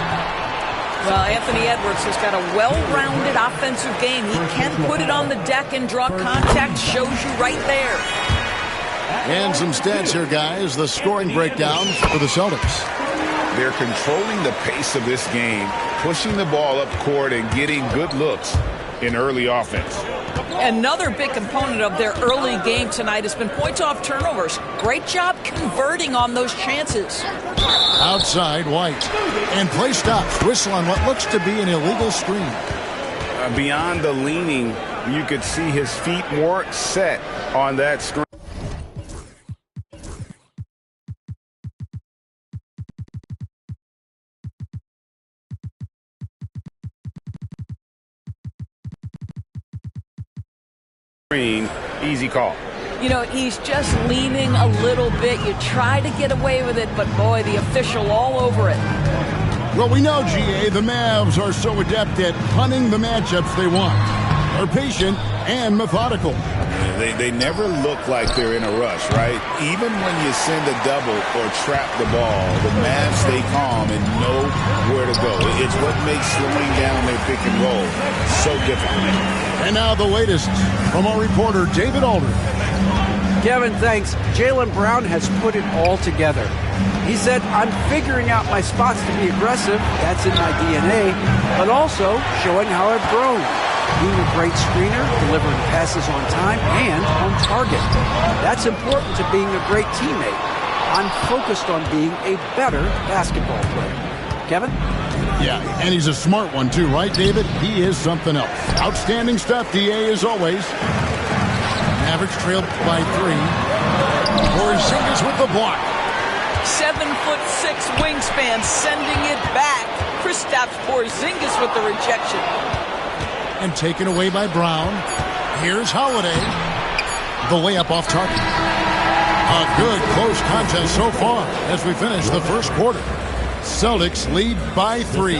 [SPEAKER 10] Well, Anthony Edwards has got a well-rounded offensive game. He can put it on the deck and draw contact. Shows you right there.
[SPEAKER 1] And some stats here, guys. The scoring breakdown for the Celtics.
[SPEAKER 2] They're controlling the pace of this game, pushing the ball up court and getting good looks in early offense.
[SPEAKER 10] Another big component of their early game tonight has been points off turnovers. Great job converting on those chances.
[SPEAKER 1] Outside White. And play stops. Whistle on what looks to be an illegal screen.
[SPEAKER 2] Beyond the leaning, you could see his feet weren't set on that screen. Easy call.
[SPEAKER 10] You know, he's just leaning a little bit. You try to get away with it, but boy, the official all over it.
[SPEAKER 1] Well, we know, GA, the Mavs are so adept at punting the matchups they want. They're patient and methodical.
[SPEAKER 2] They never look like they're in a rush, right? Even when you send a double or trap the ball, the Mavs stay calm and know where to go. It's what makes slowing down their pick and roll so difficult.
[SPEAKER 1] And now the latest from our reporter, David Aldridge.
[SPEAKER 4] Kevin, thanks. Jaylen Brown has put it all together. He said, I'm figuring out my spots to be aggressive. That's in my DNA. But also showing how I've grown. Being a great screener, delivering passes on time, and on target. That's important to being a great teammate. I'm focused on being a better basketball player. Kevin?
[SPEAKER 1] Yeah, and he's a smart one too, right, David? He is something else. Outstanding stuff, DA, as always. Mavericks trailed by 3. Porzingis with the block.
[SPEAKER 10] 7'6" wingspan, sending it back Kristaps Porzingis with the rejection.
[SPEAKER 1] And taken away by Brown. Here's Holiday. The layup off target. A good close contest so far as we finish the first quarter. Celtics lead by 3.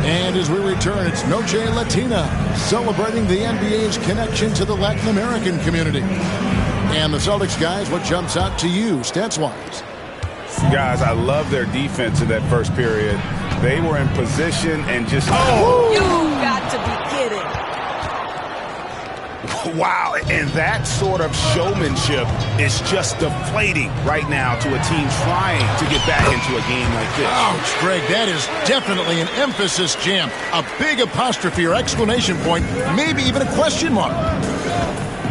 [SPEAKER 1] And as we return, it's Noche Latina, celebrating the NBA's connection to the Latin American community. And the Celtics, guys, what jumps out to you, stats-wise?
[SPEAKER 2] Guys, I love their defense in that first period. They were in position and just... Oh!
[SPEAKER 10] You got to be kidding.
[SPEAKER 2] Wow, and that sort of showmanship is just deflating right now to a team trying to get back into a game like this.
[SPEAKER 1] Ouch, Greg, that is definitely an emphasis jam. A big apostrophe or exclamation point, maybe even a question mark.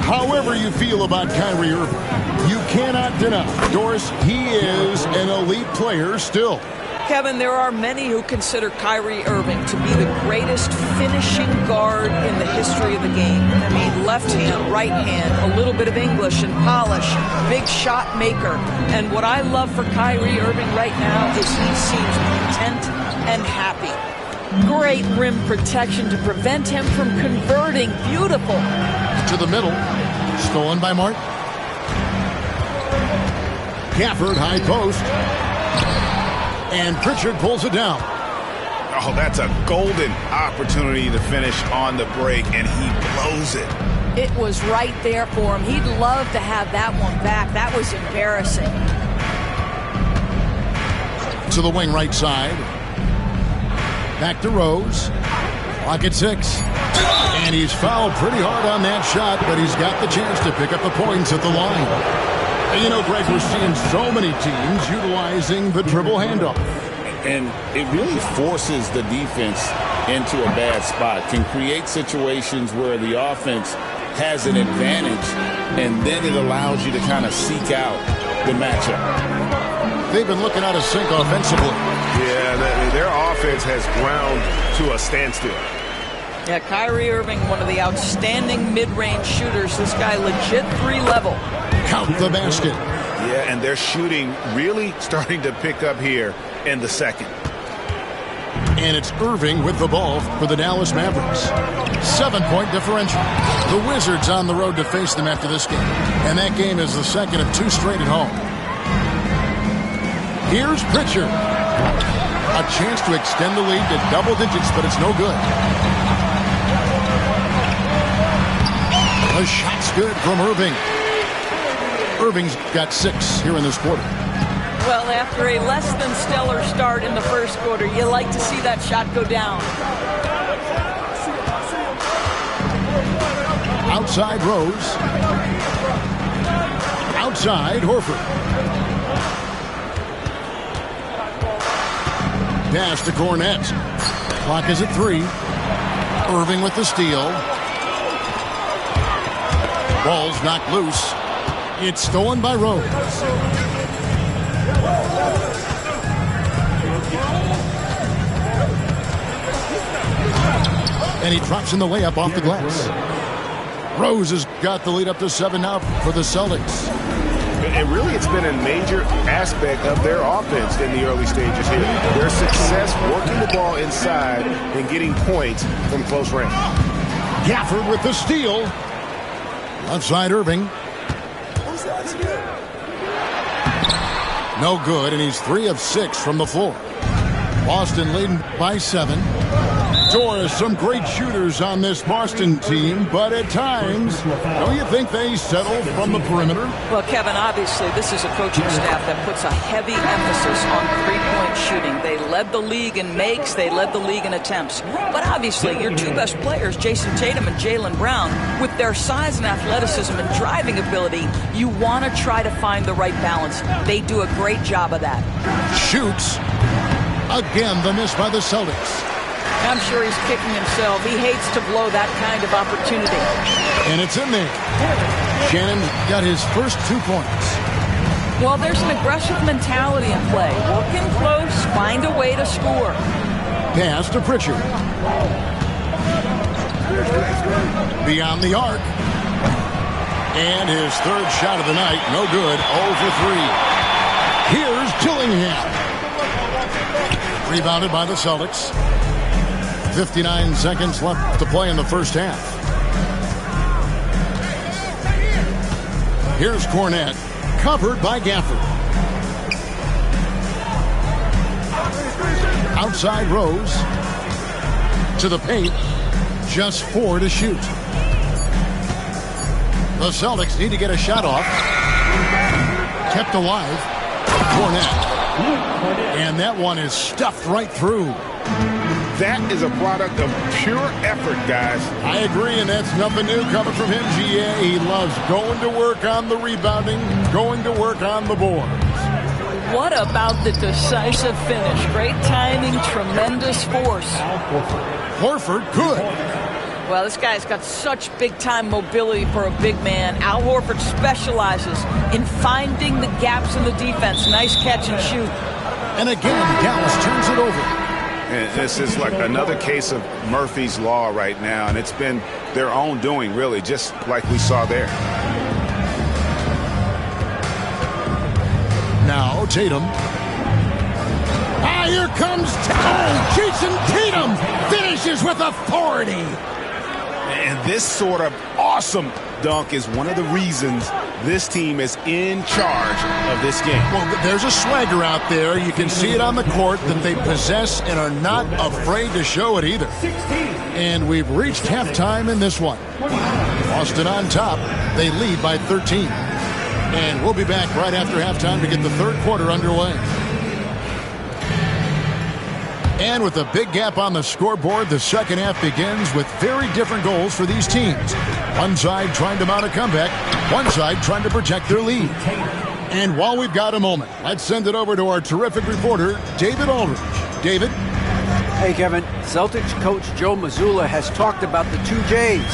[SPEAKER 1] However you feel about Kyrie Irving, you cannot deny, Doris, he is an elite player still.
[SPEAKER 10] Kevin, there are many who consider Kyrie Irving to be the greatest finishing guard in the history of the game. I mean, left hand, right hand, a little bit of English and polish, big shot maker. And what I love for Kyrie Irving right now is he seems content and happy. Great rim protection to prevent him from converting. Beautiful.
[SPEAKER 1] To the middle. Stolen by Martin. Gafford, high post. And Pritchard pulls it down.
[SPEAKER 2] Oh, that's a golden opportunity to finish on the break, and he blows it.
[SPEAKER 10] It was right there for him. He'd love to have that one back. That was embarrassing.
[SPEAKER 1] To the wing right side. Back to Rose. Clock at 6. And he's fouled pretty hard on that shot, but he's got the chance to pick up the points at the line. You know, Greg, we're seeing so many teams utilizing the dribble handoff.
[SPEAKER 2] And it really forces the defense into a bad spot, can create situations where the offense has an advantage, and then it allows you to kind of seek out the matchup.
[SPEAKER 1] They've been looking out of sync offensively.
[SPEAKER 11] Yeah, their offense has ground to a standstill.
[SPEAKER 10] Yeah, Kyrie Irving, one of the outstanding mid-range shooters. This guy legit 3-level.
[SPEAKER 1] Count the basket.
[SPEAKER 11] Yeah, and their shooting really starting to pick up here in the second.
[SPEAKER 1] And it's Irving with the ball for the Dallas Mavericks. 7-point differential. The Wizards on the road to face them after this game. And that game is the second of 2 straight at home. Here's Pritchard. A chance to extend the lead to double digits, but it's no good. The shot's good from Irving. Irving's got 6 here in this quarter.
[SPEAKER 10] Well, after a less than stellar start in the first quarter, you like to see that shot go down.
[SPEAKER 1] Outside Rose. Outside Horford. Pass to Cornette. Clock is at 3. Irving with the steal. Ball's knocked loose. It's stolen by Rose. And he drops in the layup off the glass. Rose has got the lead up to 7 now for the Celtics.
[SPEAKER 11] And really, it's been a major aspect of their offense in the early stages here. Their success working the ball inside and getting points from close range.
[SPEAKER 1] Gafford with the steal. Left side Irving. No good, and he's 3 of 6 from the floor. Boston leading by 7. Doris, some great shooters on this Boston team, but at times, don't you think they settle from the perimeter?
[SPEAKER 10] Well, Kevin, obviously, this is a coaching staff that puts a heavy emphasis on three-point shooting. They led the league in makes, they led the league in attempts. But obviously, your 2 best players, Jason Tatum and Jaylen Brown, with their size and athleticism and driving ability, you want to try to find the right balance. They do a great job of that.
[SPEAKER 1] Shoots. Again, the miss by the Celtics.
[SPEAKER 10] I'm sure he's kicking himself. He hates to blow that kind of opportunity.
[SPEAKER 1] And it's in there. Shannon got his first 2 points.
[SPEAKER 10] Well, there's an aggressive mentality in play. Work in close, find a way to score.
[SPEAKER 1] Pass to Pritchard. Beyond the arc. And his third shot of the night, no good, 0 for 3. Here's Dillingham. Rebounded by the Celtics. 59 seconds left to play in the first half. Here's Cornette, covered by Gafford. Outside Rose. To the paint. Just 4 to shoot. The Celtics need to get a shot off. Kept alive. Cornette. And that one is stuffed right through.
[SPEAKER 11] That is a product of pure effort, guys.
[SPEAKER 1] I agree, and that's nothing new coming from him, GA. He loves going to work on the rebounding, going to work on the boards.
[SPEAKER 10] What about the decisive finish? Great timing, tremendous force.
[SPEAKER 1] Horford, good.
[SPEAKER 10] Well, this guy's got such big-time mobility for a big man. Al Horford specializes in finding the gaps in the defense. Nice catch and shoot.
[SPEAKER 1] And again, Dallas turns it over.
[SPEAKER 11] And this is like another case of Murphy's Law right now, and it's been their own doing, really, just like we saw there.
[SPEAKER 1] Now Tatum. Ah, here comes Jason Tatum finishes with authority.
[SPEAKER 11] And this sort of awesome dunk is one of the reasons this team is in charge of this game.
[SPEAKER 1] Well, there's a swagger out there. You can see it on the court that they possess and are not afraid to show it either. And we've reached halftime in this one. Boston on top. They lead by 13. And we'll be back right after halftime to get the third quarter underway. And with a big gap on the scoreboard, the second half begins with very different goals for these teams. One side trying to mount a comeback, one side trying to protect their lead. And while we've got a moment, let's send it over to our terrific reporter, David Aldridge. David?
[SPEAKER 4] Hey, Kevin. Celtics coach Joe Mazzulla has talked about the two J's,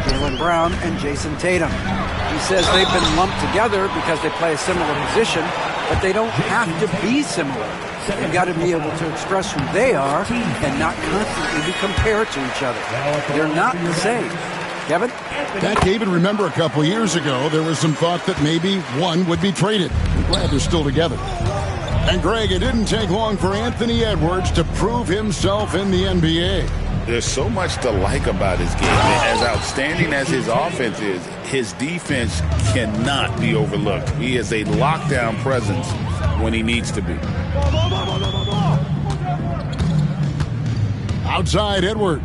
[SPEAKER 4] Jaylen Brown and Jason Tatum. He says they've been lumped together because they play a similar position, but they don't have to be similar. They've got to be able to express who they are and not constantly be compared to each other. They're not the same. Kevin?
[SPEAKER 1] That, David, remember a couple years ago, there was some thought that maybe one would be traded. I'm glad they're still together. And, Greg, it didn't take long for Anthony Edwards to prove himself in the NBA.
[SPEAKER 2] There's so much to like about his game. As outstanding as his offense is, his defense cannot be overlooked. He is a lockdown presence when he needs to be.
[SPEAKER 1] Outside Edwards.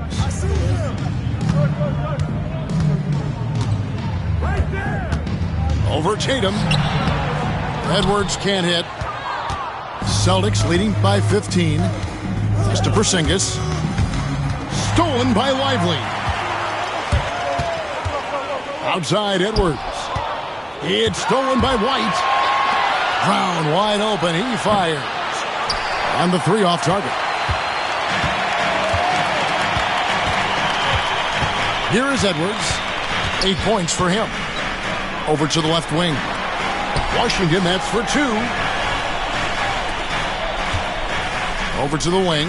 [SPEAKER 1] Over Tatum. Edwards can't hit. Celtics leading by 15. Just to Porzingis. Stolen by Lively. Outside Edwards. It's stolen by White. Brown wide open. He fires. And the three off target. Here is Edwards. 8 points for him. Over to the left wing. Washington, that's for 2. Over to the wing.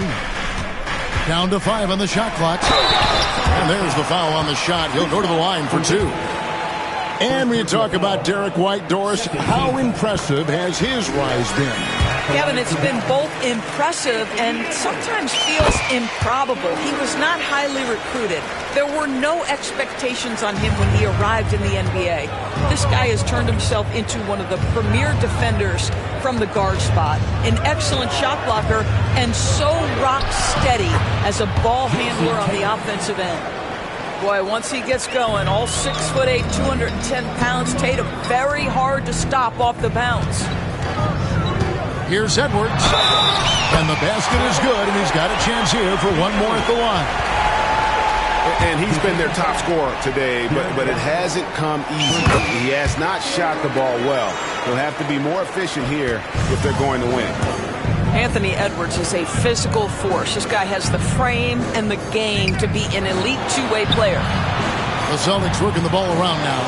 [SPEAKER 1] Down to 5 on the shot clock. And there's the foul on the shot. He'll go to the line for 2. And we talk about Derek White. Doris, how impressive has his rise been?
[SPEAKER 10] Kevin, it's been both impressive and sometimes feels improbable. He was not highly recruited. There were no expectations on him when he arrived in the NBA. This guy has turned himself into one of the premier defenders from the guard spot. An excellent shot blocker and so rock steady as a ball handler on the offensive end. Boy, once he gets going, all 6'8", 210 pounds, Tatum very hard to stop off the bounce.
[SPEAKER 1] Here's Edwards. And the basket is good, and he's got a chance here for one more at the line.
[SPEAKER 11] And he's been their top scorer today, but it hasn't come easy. He has not shot the ball well. He'll have to be more efficient here if they're going to win.
[SPEAKER 10] Anthony Edwards is a physical force. This guy has the frame and the game to be an elite two-way player.
[SPEAKER 1] The Celtics working the ball around now.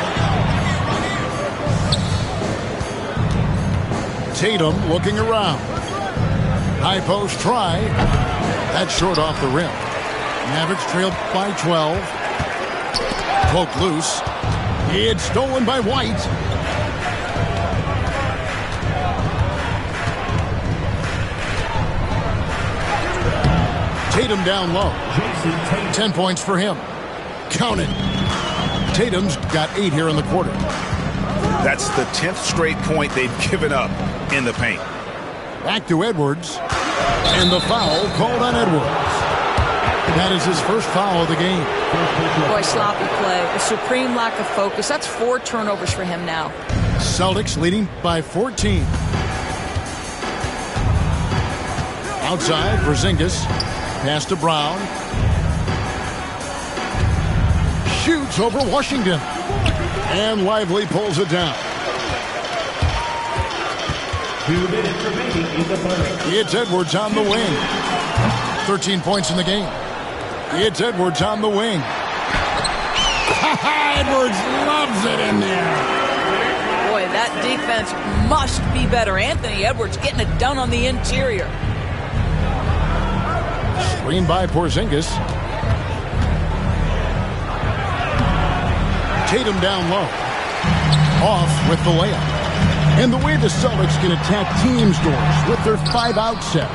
[SPEAKER 1] Tatum looking around. High post try. That's short off the rim. Mavericks trailed by 12. Poked loose. It's stolen by White. Tatum down low. 10 points for him. Count it. Tatum's got 8 here in the quarter.
[SPEAKER 2] That's the 10th straight point they've given up in the paint.
[SPEAKER 1] Back to Edwards. And the foul called on Edwards. That is his first foul of the game.
[SPEAKER 10] Boy, sloppy play. A supreme lack of focus. That's 4 turnovers for him now.
[SPEAKER 1] Celtics leading by 14. Outside, Porzingis. Pass to Brown. Shoots over Washington. And Lively pulls it down.
[SPEAKER 5] 2 minutes remaining in the third.
[SPEAKER 1] It's Edwards on the wing. 13 points in the game. It's Edwards on the wing. Edwards loves it in there.
[SPEAKER 10] Boy, that defense must be better. Anthony Edwards getting it done on the interior.
[SPEAKER 1] Screen by Porzingis. Tatum down low. Off with the layup. And the way the Celtics can attack teams' doors with their 5-out set,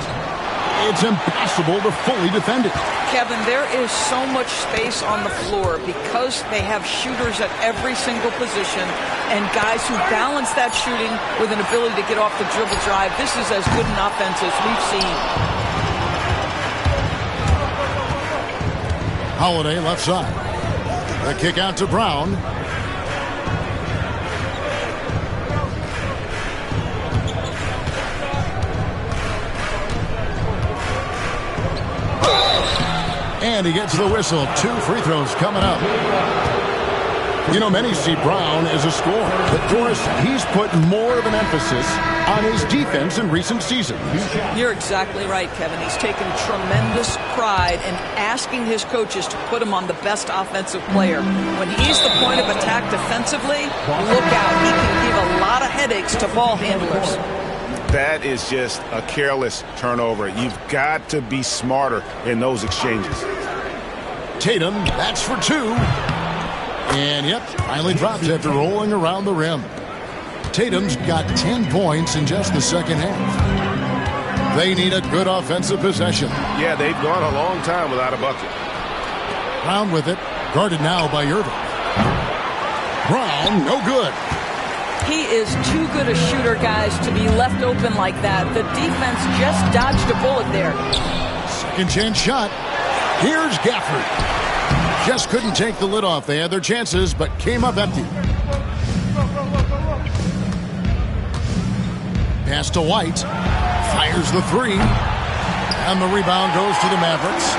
[SPEAKER 1] it's impossible to fully defend it.
[SPEAKER 10] Kevin, there is so much space on the floor because they have shooters at every single position and guys who balance that shooting with an ability to get off the dribble drive. This is as good an offense as we've seen.
[SPEAKER 1] Holiday left side. The kick out to Brown. And he gets the whistle. 2 free throws coming up. You know, many see Brown as a scorer, but Doris, he's put more of an emphasis on his defense in recent seasons.
[SPEAKER 10] You're exactly right, Kevin. He's taken tremendous pride in asking his coaches to put him on the best offensive player. When he's the point of attack defensively, look out. He can give a lot of headaches to ball handlers.
[SPEAKER 11] That is just a careless turnover. You've got to be smarter in those exchanges.
[SPEAKER 1] Tatum, that's for 2. And, yep, finally drops after rolling around the rim. Tatum's got 10 points in just the second half. They need a good offensive possession.
[SPEAKER 11] Yeah, they've gone a long time without a bucket.
[SPEAKER 1] Brown with it, guarded now by Irving. Brown, no good.
[SPEAKER 10] He is too good a shooter, guys, to be left open like that. The defense just dodged a bullet there.
[SPEAKER 1] Second chance shot. Here's Gafford. Just couldn't take the lid off. They had their chances, but came up empty. Pass to White. Fires the 3. And the rebound goes to the Mavericks.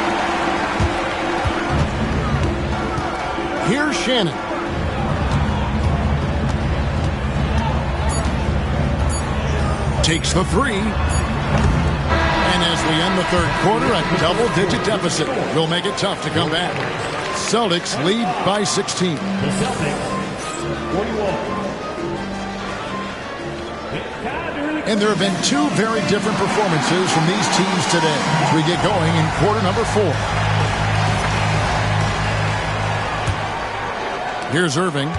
[SPEAKER 1] Here's Shannon. Takes the 3. And as we end the third quarter, a double-digit deficit will make it tough to come back. Celtics lead by 16.
[SPEAKER 5] The Celtics, 41.
[SPEAKER 1] And there have been 2 very different performances from these teams today as we get going in quarter number 4. Here's Irving.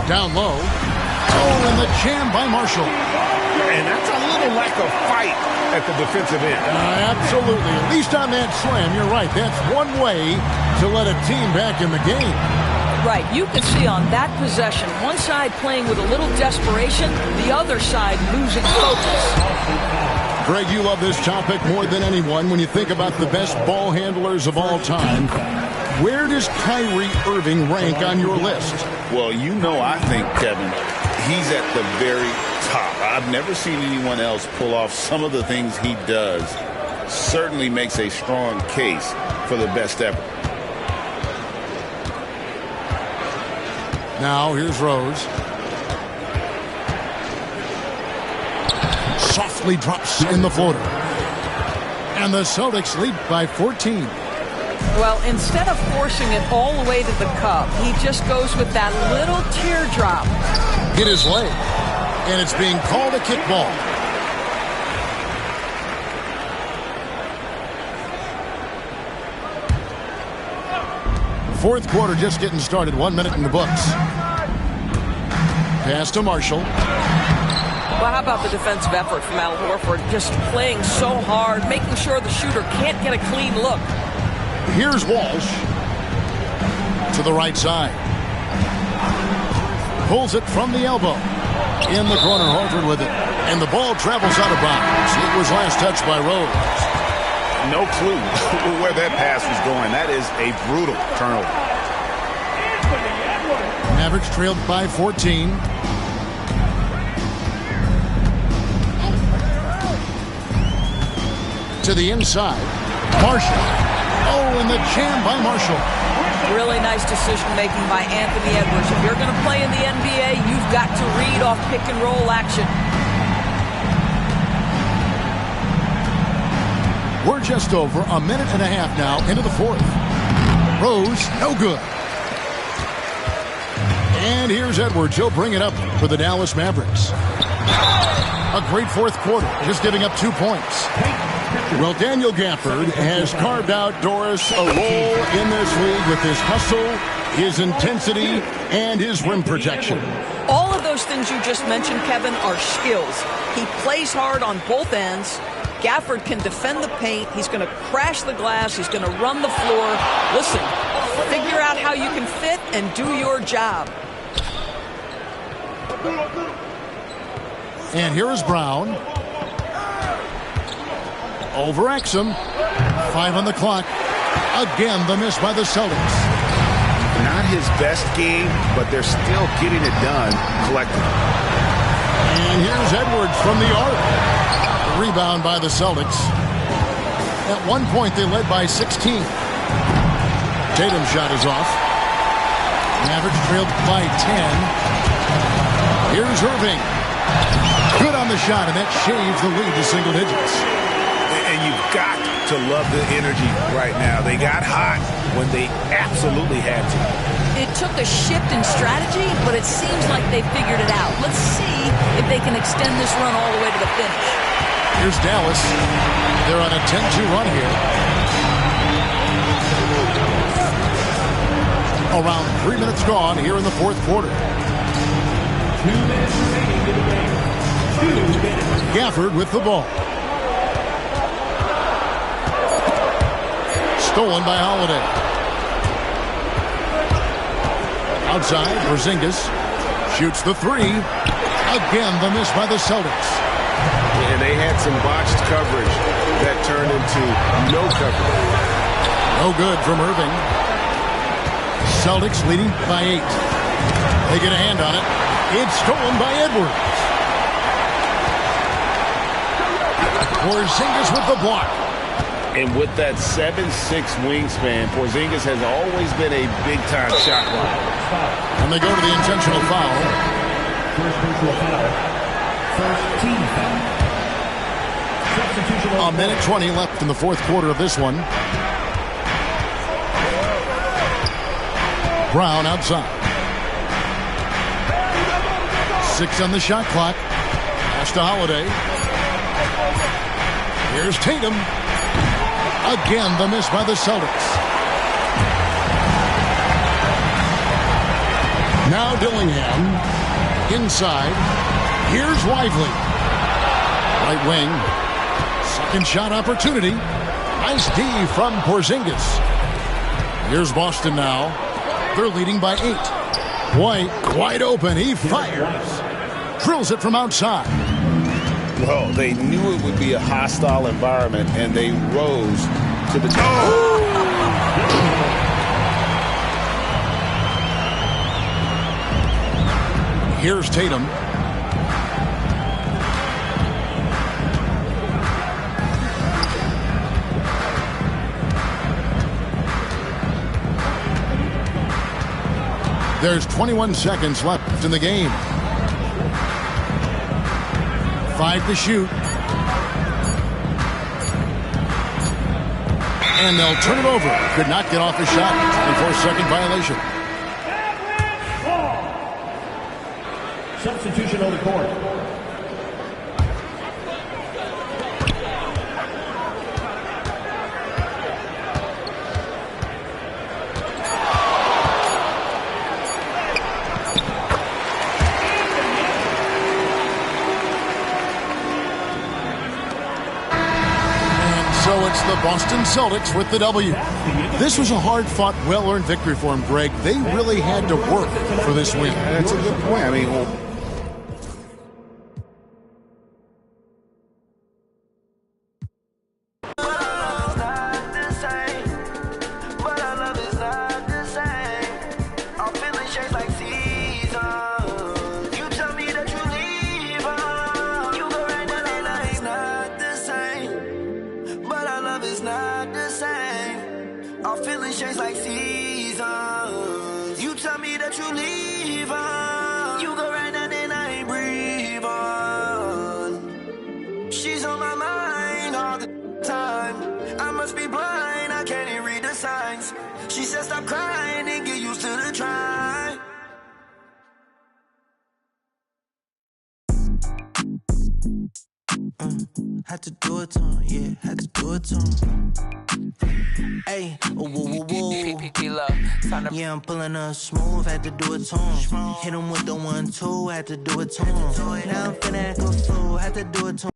[SPEAKER 1] Down low. Oh, and the jam by Marshall.
[SPEAKER 11] And that's a little lack of fight at the defensive end.
[SPEAKER 1] Absolutely. At least on that slam, you're right. That's one way to let a team back in the game.
[SPEAKER 10] Right. You can see on that possession, one side playing with a little desperation, the other side losing focus.
[SPEAKER 1] Greg, you love this topic more than anyone. When you think about the best ball handlers of all time, where does Kyrie Irving rank on your list?
[SPEAKER 2] Well, you know, I think, Kevin, he's at the very top. I've never seen anyone else pull off some of the things he does. Certainly makes a strong case for the best ever.
[SPEAKER 1] Now, here's Rose. Softly drops in the floater. And the Celtics lead by 14.
[SPEAKER 10] Well, instead of forcing it all the way to the cup, he just goes with that little teardrop.
[SPEAKER 1] Hit his leg. And it's being called a kickball. Fourth quarter just getting started. 1 minute in the books. Pass to Marshall.
[SPEAKER 10] Well, how about the defensive effort from Al Horford? Just playing so hard, making sure the shooter can't get a clean look.
[SPEAKER 1] Here's Walsh to the right side. Pulls it from the elbow. In the corner, Horford with it. And the ball travels out of bounds. It was last touched by Rose.
[SPEAKER 11] No clue where that pass was going. That is a brutal turnover.
[SPEAKER 1] Mavericks trailed by 14. To the inside. Marshall. Oh, and the jam by Marshall.
[SPEAKER 10] Really nice decision-making by Anthony Edwards. If you're going to play in the NBA, you've got to read off pick-and-roll action.
[SPEAKER 1] We're just over a minute and a half now into the fourth. Rose, no good. And here's Edwards. He'll bring it up for the Dallas Mavericks. A great fourth quarter, just giving up 2 points. Well, Daniel Gafford has carved out Doris a role in this league with his hustle, his intensity, and his rim protection.
[SPEAKER 10] All of those things you just mentioned, Kevin, are skills. He plays hard on both ends. Gafford can defend the paint. He's going to crash the glass. He's going to run the floor. Listen, figure out how you can fit and do your job.
[SPEAKER 1] And here is Brown. Over Exum. 5 on the clock. Again, the miss by the Celtics.
[SPEAKER 11] Not his best game, but they're still getting it done collectively.
[SPEAKER 1] And here's Edwards from the arc. Rebound by the Celtics. At one point, they led by 16. Tatum's shot is off. Mavericks trailed by 10. Here's Irving. Good on the shot, and that shaves the lead to single digits.
[SPEAKER 11] And you've got to love the energy right now. They got hot when they absolutely had to.
[SPEAKER 10] It took a shift in strategy, but it seems like they figured it out. Let's see if they can extend this run all the way to the finish.
[SPEAKER 1] Here's Dallas. They're on a 10-2 run here. Around 3 minutes gone here in the fourth quarter.
[SPEAKER 5] 2 minutes remaining in the game. 2 minutes.
[SPEAKER 1] Gafford with the ball. Stolen by Holiday. Outside, Porzingis shoots the three. Again, the miss by the Celtics.
[SPEAKER 11] And they had some botched coverage that turned into no coverage.
[SPEAKER 1] No good from Irving. Celtics leading by 8. They get a hand on it. It's stolen by Edwards. Porzingis with the block.
[SPEAKER 11] And with that 7'6" wingspan, Porzingis has always been a big-time shot blocker.
[SPEAKER 1] And they go to the intentional foul.
[SPEAKER 5] First personal foul. First team foul.
[SPEAKER 1] A minute 20 left in the fourth quarter of this one. Brown outside. 6 on the shot clock. Pass to Holiday. Here's Tatum. Again, the miss by the Celtics. Now Dillingham. Inside. Here's Lively. Right wing. Second shot opportunity. Nice D from Porzingis. Here's Boston now. They're leading by 8. White wide open. He fires. Drills it from outside.
[SPEAKER 11] Well, they knew it would be a hostile environment, and they rose to the top.
[SPEAKER 1] Here's Tatum. There's 21 seconds left in the game. 5 to shoot. And they'll turn it over. Could not get off a shot. 24-second violation.
[SPEAKER 5] Substitution on the court.
[SPEAKER 1] So it's the Boston Celtics with the W. This was a hard-fought, well-earned victory for them, Greg. They really had to work for this win.
[SPEAKER 2] That's a good point. I mean,
[SPEAKER 8] she said stop crying and get used to the try. Had to do it to him, yeah, had to do it to him. Hey, whoa, whoa, whoa. Yeah, I'm pulling up smooth, had to do it to him. Hit him with the 1-2, had to do it to him. Now I'm finna act a fool, had to do it to him.